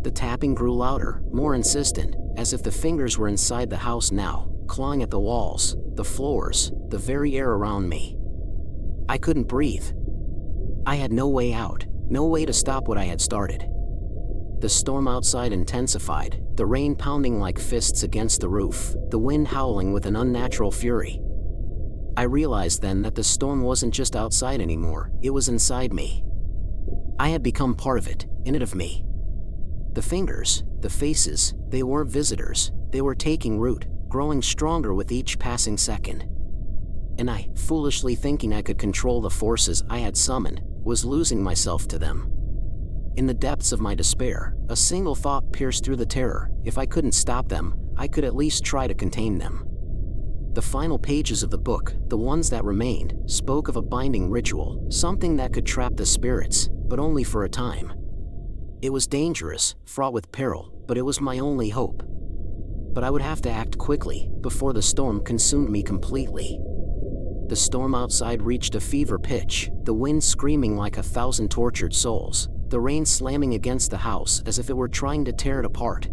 The tapping grew louder, more insistent, as if the fingers were inside the house now, clawing at the walls, the floors, the very air around me. I couldn't breathe. I had no way out, no way to stop what I had started. The storm outside intensified, the rain pounding like fists against the roof, the wind howling with an unnatural fury. I realized then that the storm wasn't just outside anymore, it was inside me. I had become part of it, in it of me. The fingers, the faces, they weren't visitors, they were taking root, growing stronger with each passing second. And I, foolishly thinking I could control the forces I had summoned, was losing myself to them. In the depths of my despair, a single thought pierced through the terror: if I couldn't stop them, I could at least try to contain them. The final pages of the book, the ones that remained, spoke of a binding ritual, something that could trap the spirits, but only for a time. It was dangerous, fraught with peril, but it was my only hope. But I would have to act quickly, before the storm consumed me completely. The storm outside reached a fever pitch, the wind screaming like 1,000 tortured souls, the rain slamming against the house as if it were trying to tear it apart.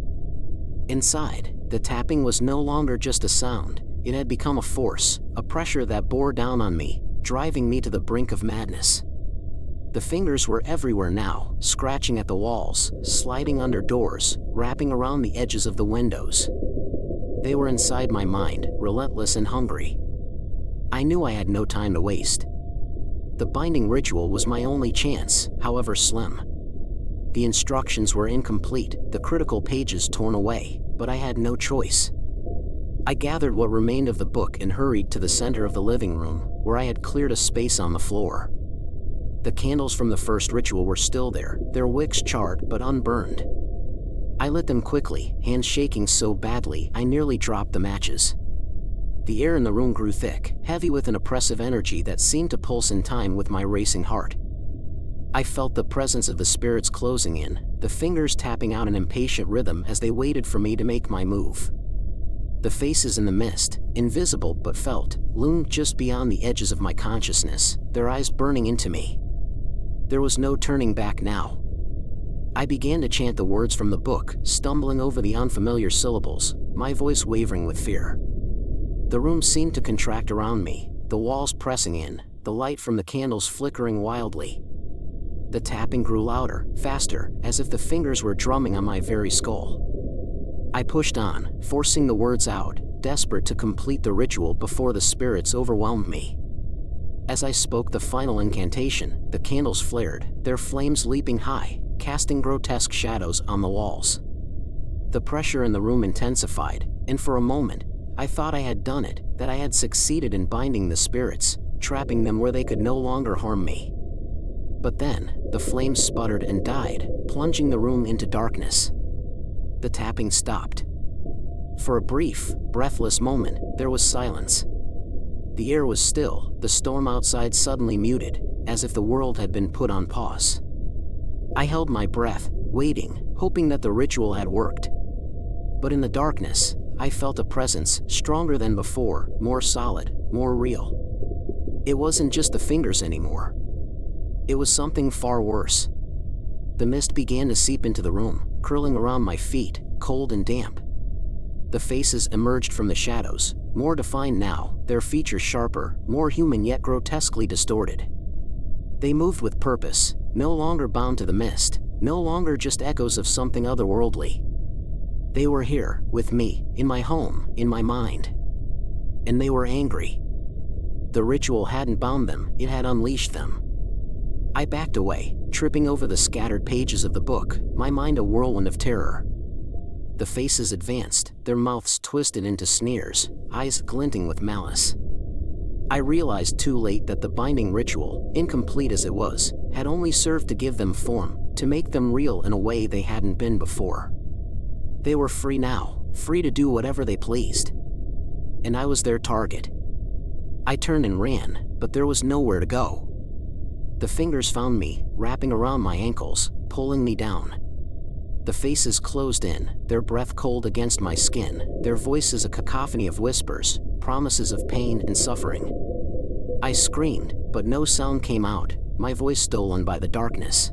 Inside, the tapping was no longer just a sound, it had become a force, a pressure that bore down on me, driving me to the brink of madness. The fingers were everywhere now, scratching at the walls, sliding under doors, wrapping around the edges of the windows. They were inside my mind, relentless and hungry. I knew I had no time to waste. The binding ritual was my only chance, however slim. The instructions were incomplete, the critical pages torn away, but I had no choice. I gathered what remained of the book and hurried to the center of the living room, where I had cleared a space on the floor. The candles from the first ritual were still there, their wicks charred but unburned. I lit them quickly, hands shaking so badly I nearly dropped the matches. The air in the room grew thick, heavy with an oppressive energy that seemed to pulse in time with my racing heart. I felt the presence of the spirits closing in, the fingers tapping out an impatient rhythm as they waited for me to make my move. The faces in the mist, invisible but felt, loomed just beyond the edges of my consciousness, their eyes burning into me. There was no turning back now. I began to chant the words from the book, stumbling over the unfamiliar syllables, my voice wavering with fear. The room seemed to contract around me, the walls pressing in, the light from the candles flickering wildly. The tapping grew louder, faster, as if the fingers were drumming on my very skull. I pushed on, forcing the words out, desperate to complete the ritual before the spirits overwhelmed me. As I spoke the final incantation, the candles flared, their flames leaping high, casting grotesque shadows on the walls. The pressure in the room intensified, and for a moment, I thought I had done it, that I had succeeded in binding the spirits, trapping them where they could no longer harm me. But then, the flames sputtered and died, plunging the room into darkness. The tapping stopped. For a brief, breathless moment, there was silence. The air was still, the storm outside suddenly muted, as if the world had been put on pause. I held my breath, waiting, hoping that the ritual had worked. But in the darkness, I felt a presence, stronger than before, more solid, more real. It wasn't just the fingers anymore. It was something far worse. The mist began to seep into the room, curling around my feet, cold and damp. The faces emerged from the shadows, more defined now, their features sharper, more human yet grotesquely distorted. They moved with purpose, no longer bound to the mist, no longer just echoes of something otherworldly. They were here, with me, in my home, in my mind. And they were angry. The ritual hadn't bound them, it had unleashed them. I backed away, tripping over the scattered pages of the book, my mind a whirlwind of terror. The faces advanced, their mouths twisted into sneers, eyes glinting with malice. I realized too late that the binding ritual, incomplete as it was, had only served to give them form, to make them real in a way they hadn't been before. They were free now, free to do whatever they pleased. And I was their target. I turned and ran, but there was nowhere to go. The fingers found me, wrapping around my ankles, pulling me down. The faces closed in, their breath cold against my skin, their voices a cacophony of whispers, promises of pain and suffering. I screamed, but no sound came out, my voice stolen by the darkness.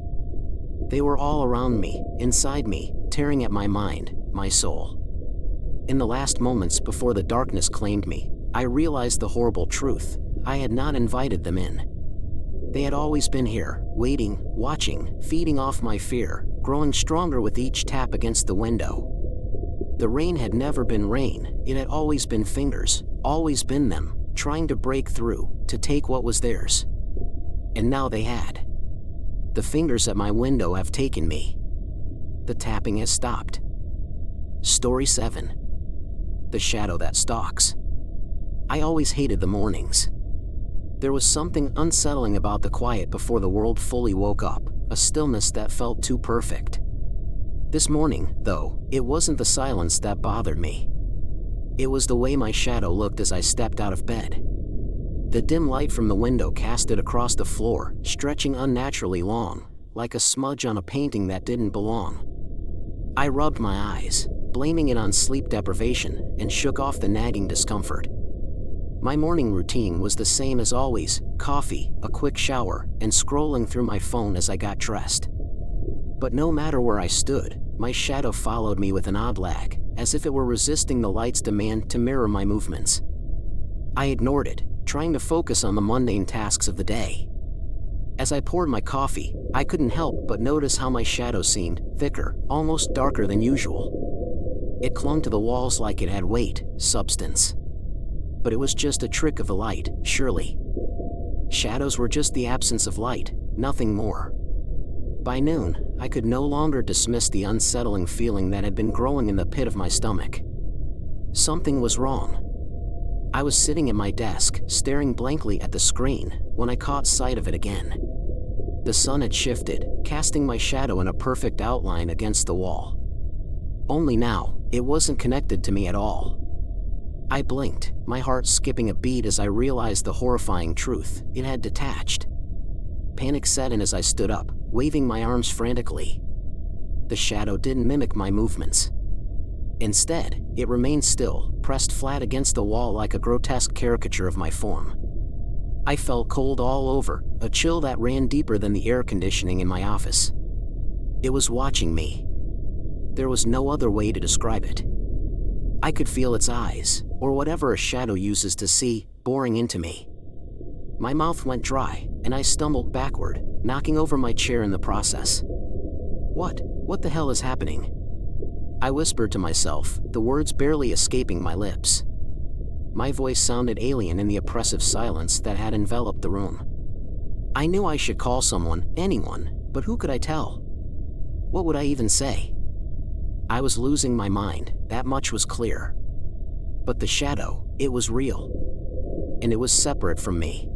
They were all around me, inside me, tearing at my mind, my soul. In the last moments before the darkness claimed me, I realized the horrible truth: I had not invited them in. They had always been here, waiting, watching, feeding off my fear, growing stronger with each tap against the window. The rain had never been rain, it had always been fingers, always been them, trying to break through, to take what was theirs. And now they had. The fingers at my window have taken me. The tapping has stopped. Story 7. The Shadow That Stalks. I always hated the mornings. There was something unsettling about the quiet before the world fully woke up, a stillness that felt too perfect. This morning, though, it wasn't the silence that bothered me. It was the way my shadow looked as I stepped out of bed. The dim light from the window cast it across the floor, stretching unnaturally long, like a smudge on a painting that didn't belong. I rubbed my eyes, blaming it on sleep deprivation, and shook off the nagging discomfort. My morning routine was the same as always: coffee, a quick shower, and scrolling through my phone as I got dressed. But no matter where I stood, my shadow followed me with an odd lag, as if it were resisting the light's demand to mirror my movements. I ignored it, trying to focus on the mundane tasks of the day. As I poured my coffee, I couldn't help but notice how my shadow seemed thicker, almost darker than usual. It clung to the walls like it had weight, substance. But it was just a trick of the light, surely. Shadows were just the absence of light, nothing more. By noon, I could no longer dismiss the unsettling feeling that had been growing in the pit of my stomach. Something was wrong. I was sitting at my desk, staring blankly at the screen, when I caught sight of it again. The sun had shifted, casting my shadow in a perfect outline against the wall. Only now, it wasn't connected to me at all. I blinked, my heart skipping a beat as I realized the horrifying truth: it had detached. Panic set in as I stood up, waving my arms frantically. The shadow didn't mimic my movements. Instead, it remained still, pressed flat against the wall like a grotesque caricature of my form. I felt cold all over, a chill that ran deeper than the air conditioning in my office. It was watching me. There was no other way to describe it. I could feel its eyes, or whatever a shadow uses to see, boring into me. My mouth went dry, and I stumbled backward, knocking over my chair in the process. What the hell is happening? I whispered to myself, the words barely escaping my lips. My voice sounded alien in the oppressive silence that had enveloped the room. I knew I should call someone, anyone, but who could I tell? What would I even say? I was losing my mind, that much was clear. But the shadow, it was real. And it was separate from me.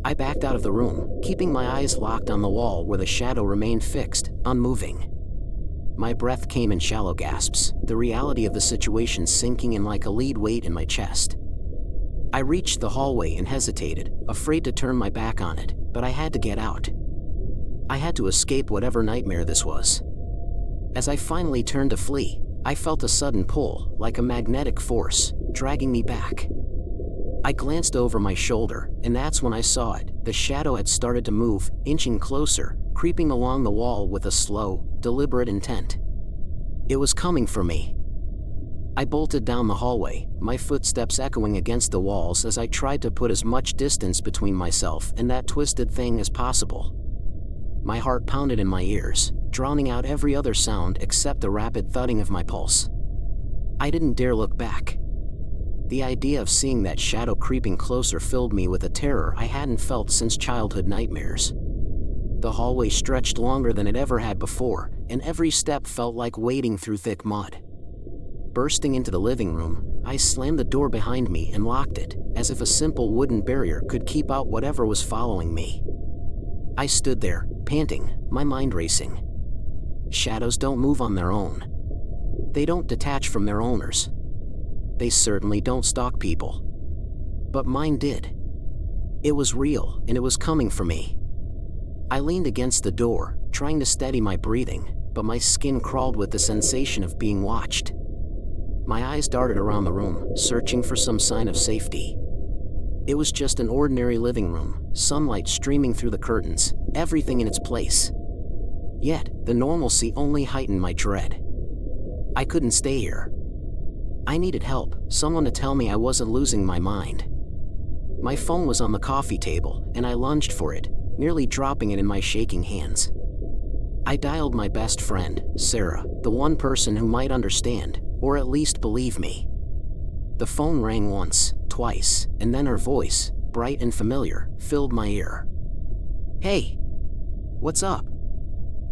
I backed out of the room, keeping my eyes locked on the wall where the shadow remained fixed, unmoving. My breath came in shallow gasps, the reality of the situation sinking in like a lead weight in my chest. I reached the hallway and hesitated, afraid to turn my back on it, but I had to get out. I had to escape whatever nightmare this was. As I finally turned to flee, I felt a sudden pull, like a magnetic force, dragging me back. I glanced over my shoulder, and that's when I saw it. The shadow had started to move, inching closer, creeping along the wall with a slow, deliberate intent. It was coming for me. I bolted down the hallway, my footsteps echoing against the walls as I tried to put as much distance between myself and that twisted thing as possible. My heart pounded in my ears, drowning out every other sound except the rapid thudding of my pulse. I didn't dare look back. The idea of seeing that shadow creeping closer filled me with a terror I hadn't felt since childhood nightmares. The hallway stretched longer than it ever had before, and every step felt like wading through thick mud. Bursting into the living room, I slammed the door behind me and locked it, as if a simple wooden barrier could keep out whatever was following me. I stood there, panting, my mind racing. Shadows don't move on their own. They don't detach from their owners. They certainly don't stalk people. But mine did. It was real, and it was coming for me. I leaned against the door, trying to steady my breathing, but my skin crawled with the sensation of being watched. My eyes darted around the room, searching for some sign of safety. It was just an ordinary living room, sunlight streaming through the curtains, everything in its place. Yet, the normalcy only heightened my dread. I couldn't stay here. I needed help, someone to tell me I wasn't losing my mind. My phone was on the coffee table, and I lunged for it, nearly dropping it in my shaking hands. I dialed my best friend, Sarah, the one person who might understand, or at least believe me. The phone rang once, twice, and then her voice, bright and familiar, filled my ear. "Hey! What's up?"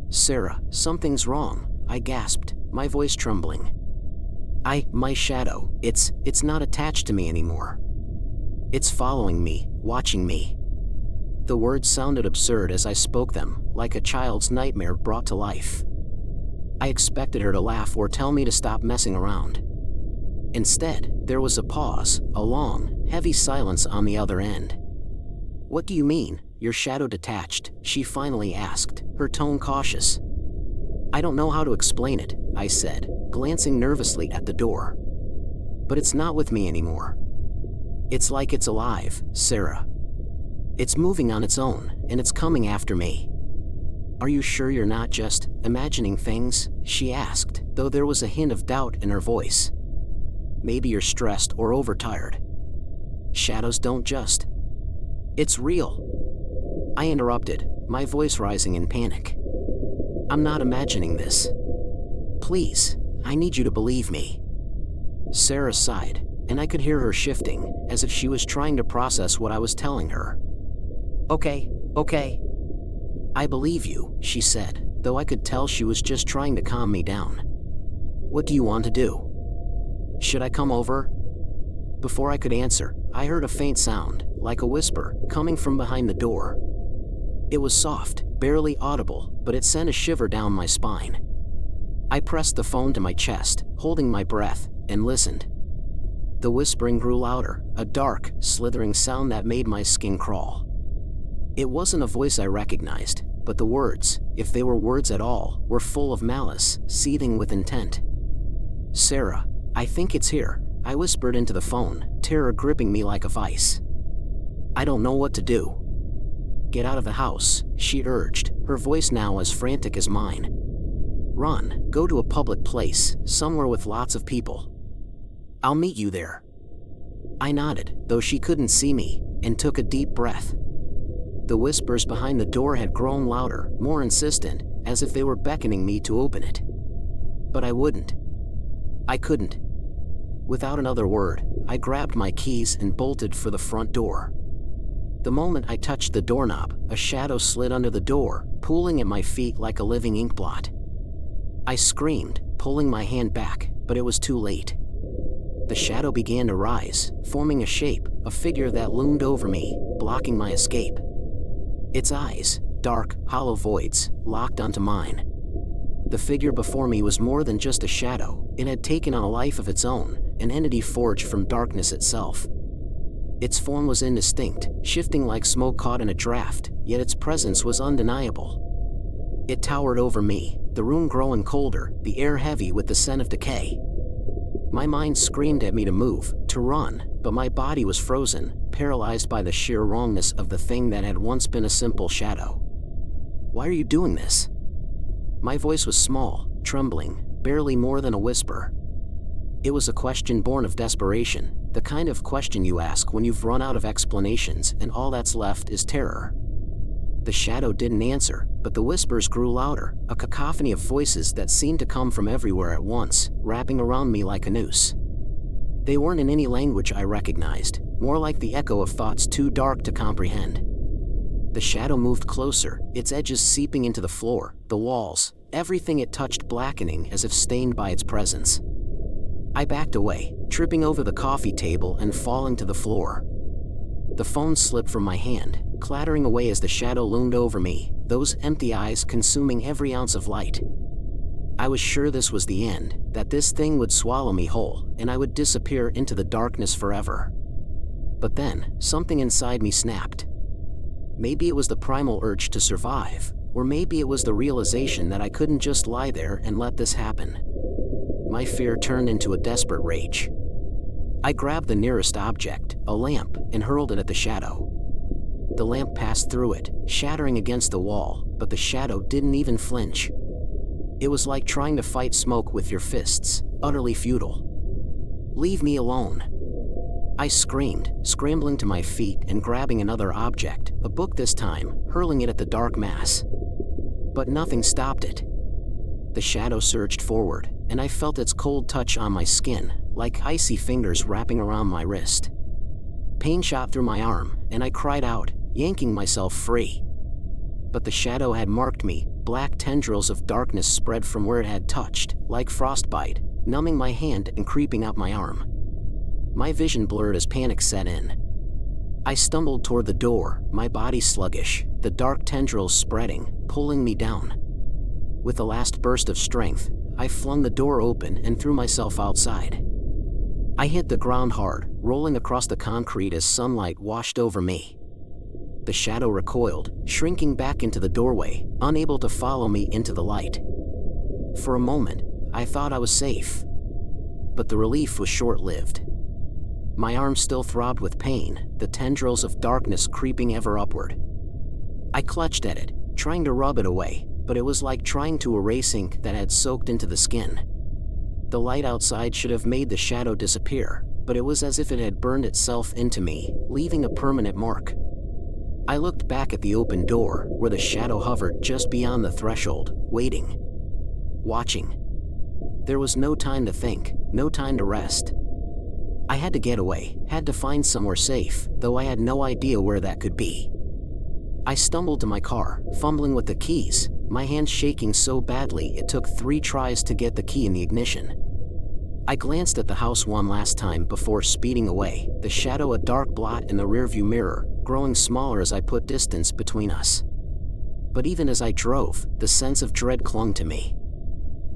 "Sarah, something's wrong. I gasped, my voice trembling. My shadow, it's not attached to me anymore. It's following me, watching me. The words sounded absurd as I spoke them, like a child's nightmare brought to life. I expected her to laugh or tell me to stop messing around. Instead, there was a pause, a long, heavy silence on the other end. "What do you mean, your shadow detached?" she finally asked, her tone cautious. "I don't know how to explain it," I said, glancing nervously at the door. "But it's not with me anymore. It's like it's alive, Sarah. It's moving on its own, and it's coming after me." "Are you sure you're not just imagining things?" she asked, though there was a hint of doubt in her voice. "Maybe you're stressed or overtired. Shadows don't just. It's real." I interrupted, my voice rising in panic. "I'm not imagining this. Please, I need you to believe me." Sarah sighed, and I could hear her shifting, as if she was trying to process what I was telling her. Okay. "I believe you," she said, though I could tell she was just trying to calm me down. "What do you want to do? Should I come over?" Before I could answer, I heard a faint sound, like a whisper, coming from behind the door. It was soft, barely audible, but it sent a shiver down my spine. I pressed the phone to my chest, holding my breath, and listened. The whispering grew louder, a dark, slithering sound that made my skin crawl. It wasn't a voice I recognized, but the words, if they were words at all, were full of malice, seething with intent. "Sarah, I think it's here," I whispered into the phone, terror gripping me like a vice. "I don't know what to do." "Get out of the house," she urged, her voice now as frantic as mine. "Run, go to a public place, somewhere with lots of people. I'll meet you there." I nodded, though she couldn't see me, and took a deep breath. The whispers behind the door had grown louder, more insistent, as if they were beckoning me to open it. But I wouldn't. I couldn't. Without another word, I grabbed my keys and bolted for the front door. The moment I touched the doorknob, a shadow slid under the door, pooling at my feet like a living inkblot. I screamed, pulling my hand back, but it was too late. The shadow began to rise, forming a shape, a figure that loomed over me, blocking my escape. Its eyes, dark, hollow voids, locked onto mine. The figure before me was more than just a shadow, it had taken on a life of its own, an entity forged from darkness itself. Its form was indistinct, shifting like smoke caught in a draft, yet its presence was undeniable. It towered over me, the room growing colder, the air heavy with the scent of decay. My mind screamed at me to move, to run, but my body was frozen, paralyzed by the sheer wrongness of the thing that had once been a simple shadow. "Why are you doing this?" My voice was small, trembling, barely more than a whisper. It was a question born of desperation, the kind of question you ask when you've run out of explanations and all that's left is terror. The shadow didn't answer, but the whispers grew louder, a cacophony of voices that seemed to come from everywhere at once, wrapping around me like a noose. They weren't in any language I recognized, more like the echo of thoughts too dark to comprehend. The shadow moved closer, its edges seeping into the floor, the walls, everything it touched blackening as if stained by its presence. I backed away, tripping over the coffee table and falling to the floor. The phone slipped from my hand, clattering away as the shadow loomed over me, those empty eyes consuming every ounce of light. I was sure this was the end, that this thing would swallow me whole, and I would disappear into the darkness forever. But then, something inside me snapped. Maybe it was the primal urge to survive, or maybe it was the realization that I couldn't just lie there and let this happen. My fear turned into a desperate rage. I grabbed the nearest object, a lamp, and hurled it at the shadow. The lamp passed through it, shattering against the wall, but the shadow didn't even flinch. It was like trying to fight smoke with your fists, utterly futile. "Leave me alone!" I screamed, scrambling to my feet and grabbing another object, a book this time, hurling it at the dark mass. But nothing stopped it. The shadow surged forward, and I felt its cold touch on my skin, like icy fingers wrapping around my wrist. Pain shot through my arm, and I cried out, yanking myself free. But the shadow had marked me. Black tendrils of darkness spread from where it had touched, like frostbite, numbing my hand and creeping up my arm. My vision blurred as panic set in. I stumbled toward the door, my body sluggish, the dark tendrils spreading, pulling me down. With a last burst of strength, I flung the door open and threw myself outside. I hit the ground hard, rolling across the concrete as sunlight washed over me. The shadow recoiled, shrinking back into the doorway, unable to follow me into the light. For a moment, I thought I was safe. But the relief was short-lived. My arm still throbbed with pain, the tendrils of darkness creeping ever upward. I clutched at it, trying to rub it away, but it was like trying to erase ink that had soaked into the skin. The light outside should have made the shadow disappear, but it was as if it had burned itself into me, leaving a permanent mark. I looked back at the open door, where the shadow hovered just beyond the threshold, waiting. Watching. There was no time to think, no time to rest. I had to get away, had to find somewhere safe, though I had no idea where that could be. I stumbled to my car, fumbling with the keys, my hands shaking so badly it took 3 tries to get the key in the ignition. I glanced at the house one last time before speeding away, the shadow a dark blot in the rearview mirror, growing smaller as I put distance between us. But even as I drove, the sense of dread clung to me.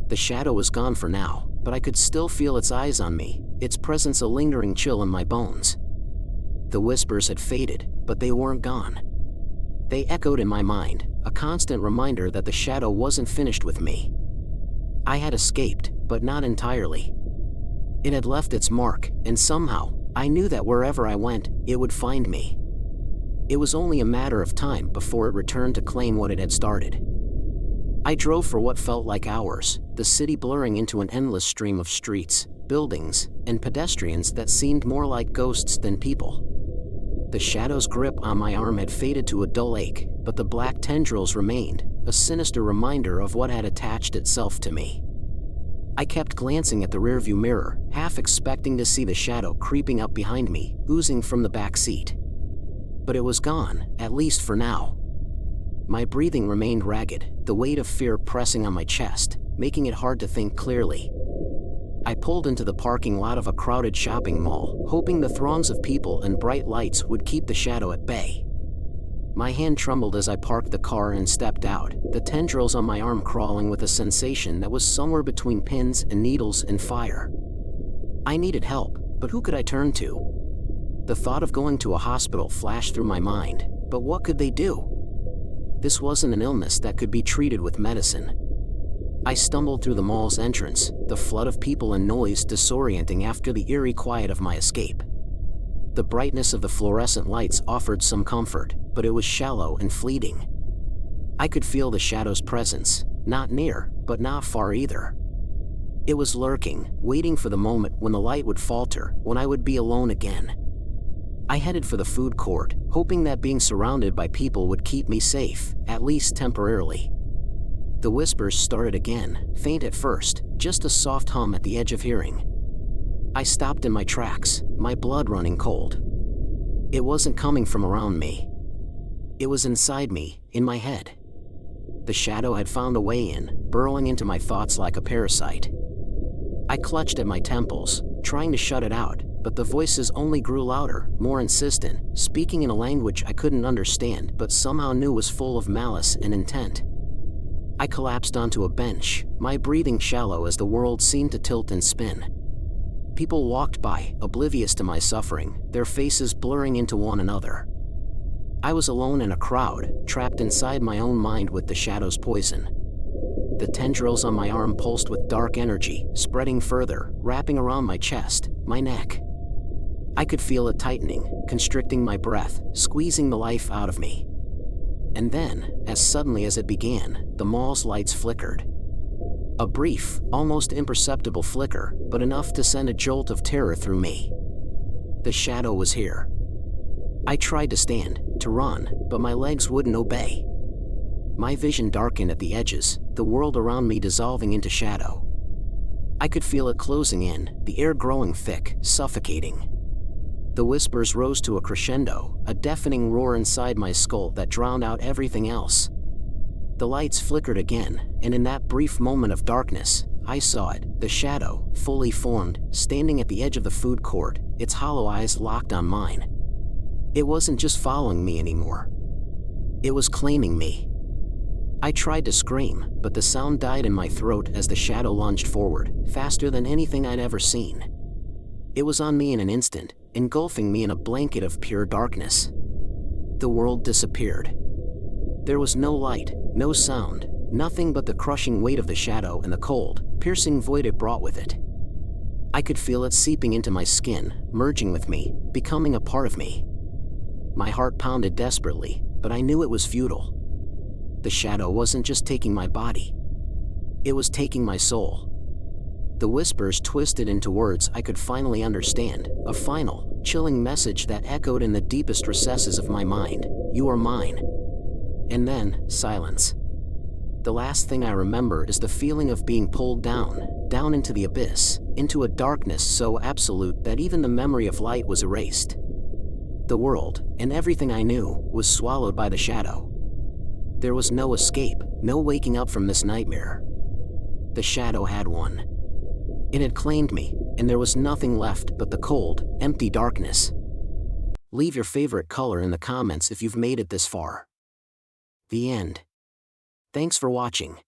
The shadow was gone for now, but I could still feel its eyes on me, its presence a lingering chill in my bones. The whispers had faded, but they weren't gone. They echoed in my mind, a constant reminder that the shadow wasn't finished with me. I had escaped, but not entirely. It had left its mark, and somehow, I knew that wherever I went, it would find me. It was only a matter of time before it returned to claim what it had started. I drove for what felt like hours, the city blurring into an endless stream of streets, buildings, and pedestrians that seemed more like ghosts than people. The shadow's grip on my arm had faded to a dull ache, but the black tendrils remained, a sinister reminder of what had attached itself to me. I kept glancing at the rearview mirror, half expecting to see the shadow creeping up behind me, oozing from the back seat. But it was gone, at least for now. My breathing remained ragged, the weight of fear pressing on my chest, making it hard to think clearly. I pulled into the parking lot of a crowded shopping mall, hoping the throngs of people and bright lights would keep the shadow at bay. My hand trembled as I parked the car and stepped out, the tendrils on my arm crawling with a sensation that was somewhere between pins and needles and fire. I needed help, but who could I turn to? The thought of going to a hospital flashed through my mind, but what could they do? This wasn't an illness that could be treated with medicine. I stumbled through the mall's entrance, the flood of people and noise disorienting after the eerie quiet of my escape. The brightness of the fluorescent lights offered some comfort, but it was shallow and fleeting. I could feel the shadow's presence, not near, but not far either. It was lurking, waiting for the moment when the light would falter, when I would be alone again. I headed for the food court, hoping that being surrounded by people would keep me safe, at least temporarily. The whispers started again, faint at first, just a soft hum at the edge of hearing. I stopped in my tracks, my blood running cold. It wasn't coming from around me. It was inside me, in my head. The shadow had found a way in, burrowing into my thoughts like a parasite. I clutched at my temples, trying to shut it out, but the voices only grew louder, more insistent, speaking in a language I couldn't understand but somehow knew was full of malice and intent. I collapsed onto a bench, my breathing shallow as the world seemed to tilt and spin. People walked by, oblivious to my suffering, their faces blurring into one another. I was alone in a crowd, trapped inside my own mind with the shadow's poison. The tendrils on my arm pulsed with dark energy, spreading further, wrapping around my chest, my neck. I could feel it tightening, constricting my breath, squeezing the life out of me. And then, as suddenly as it began, the mall's lights flickered. A brief, almost imperceptible flicker, but enough to send a jolt of terror through me. The shadow was here. I tried to stand, to run, but my legs wouldn't obey. My vision darkened at the edges, the world around me dissolving into shadow. I could feel it closing in, the air growing thick, suffocating. The whispers rose to a crescendo, a deafening roar inside my skull that drowned out everything else. The lights flickered again, and in that brief moment of darkness, I saw it, the shadow, fully formed, standing at the edge of the food court, its hollow eyes locked on mine. It wasn't just following me anymore. It was claiming me. I tried to scream, but the sound died in my throat as the shadow lunged forward, faster than anything I'd ever seen. It was on me in an instant, engulfing me in a blanket of pure darkness. The world disappeared. There was no light, no sound, nothing but the crushing weight of the shadow and the cold, piercing void it brought with it. I could feel it seeping into my skin, merging with me, becoming a part of me. My heart pounded desperately, but I knew it was futile. The shadow wasn't just taking my body. It was taking my soul. The whispers twisted into words I could finally understand, a final, chilling message that echoed in the deepest recesses of my mind. You are mine. And then, silence. The last thing I remember is the feeling of being pulled down into the abyss, into a darkness so absolute that even the memory of light was erased. The world, and everything I knew, was swallowed by the shadow. There was no escape, no waking up from this nightmare. The shadow had won. It had claimed me, and there was nothing left but the cold, empty darkness. Leave your favorite color in the comments if you've made it this far. The end. Thanks for watching.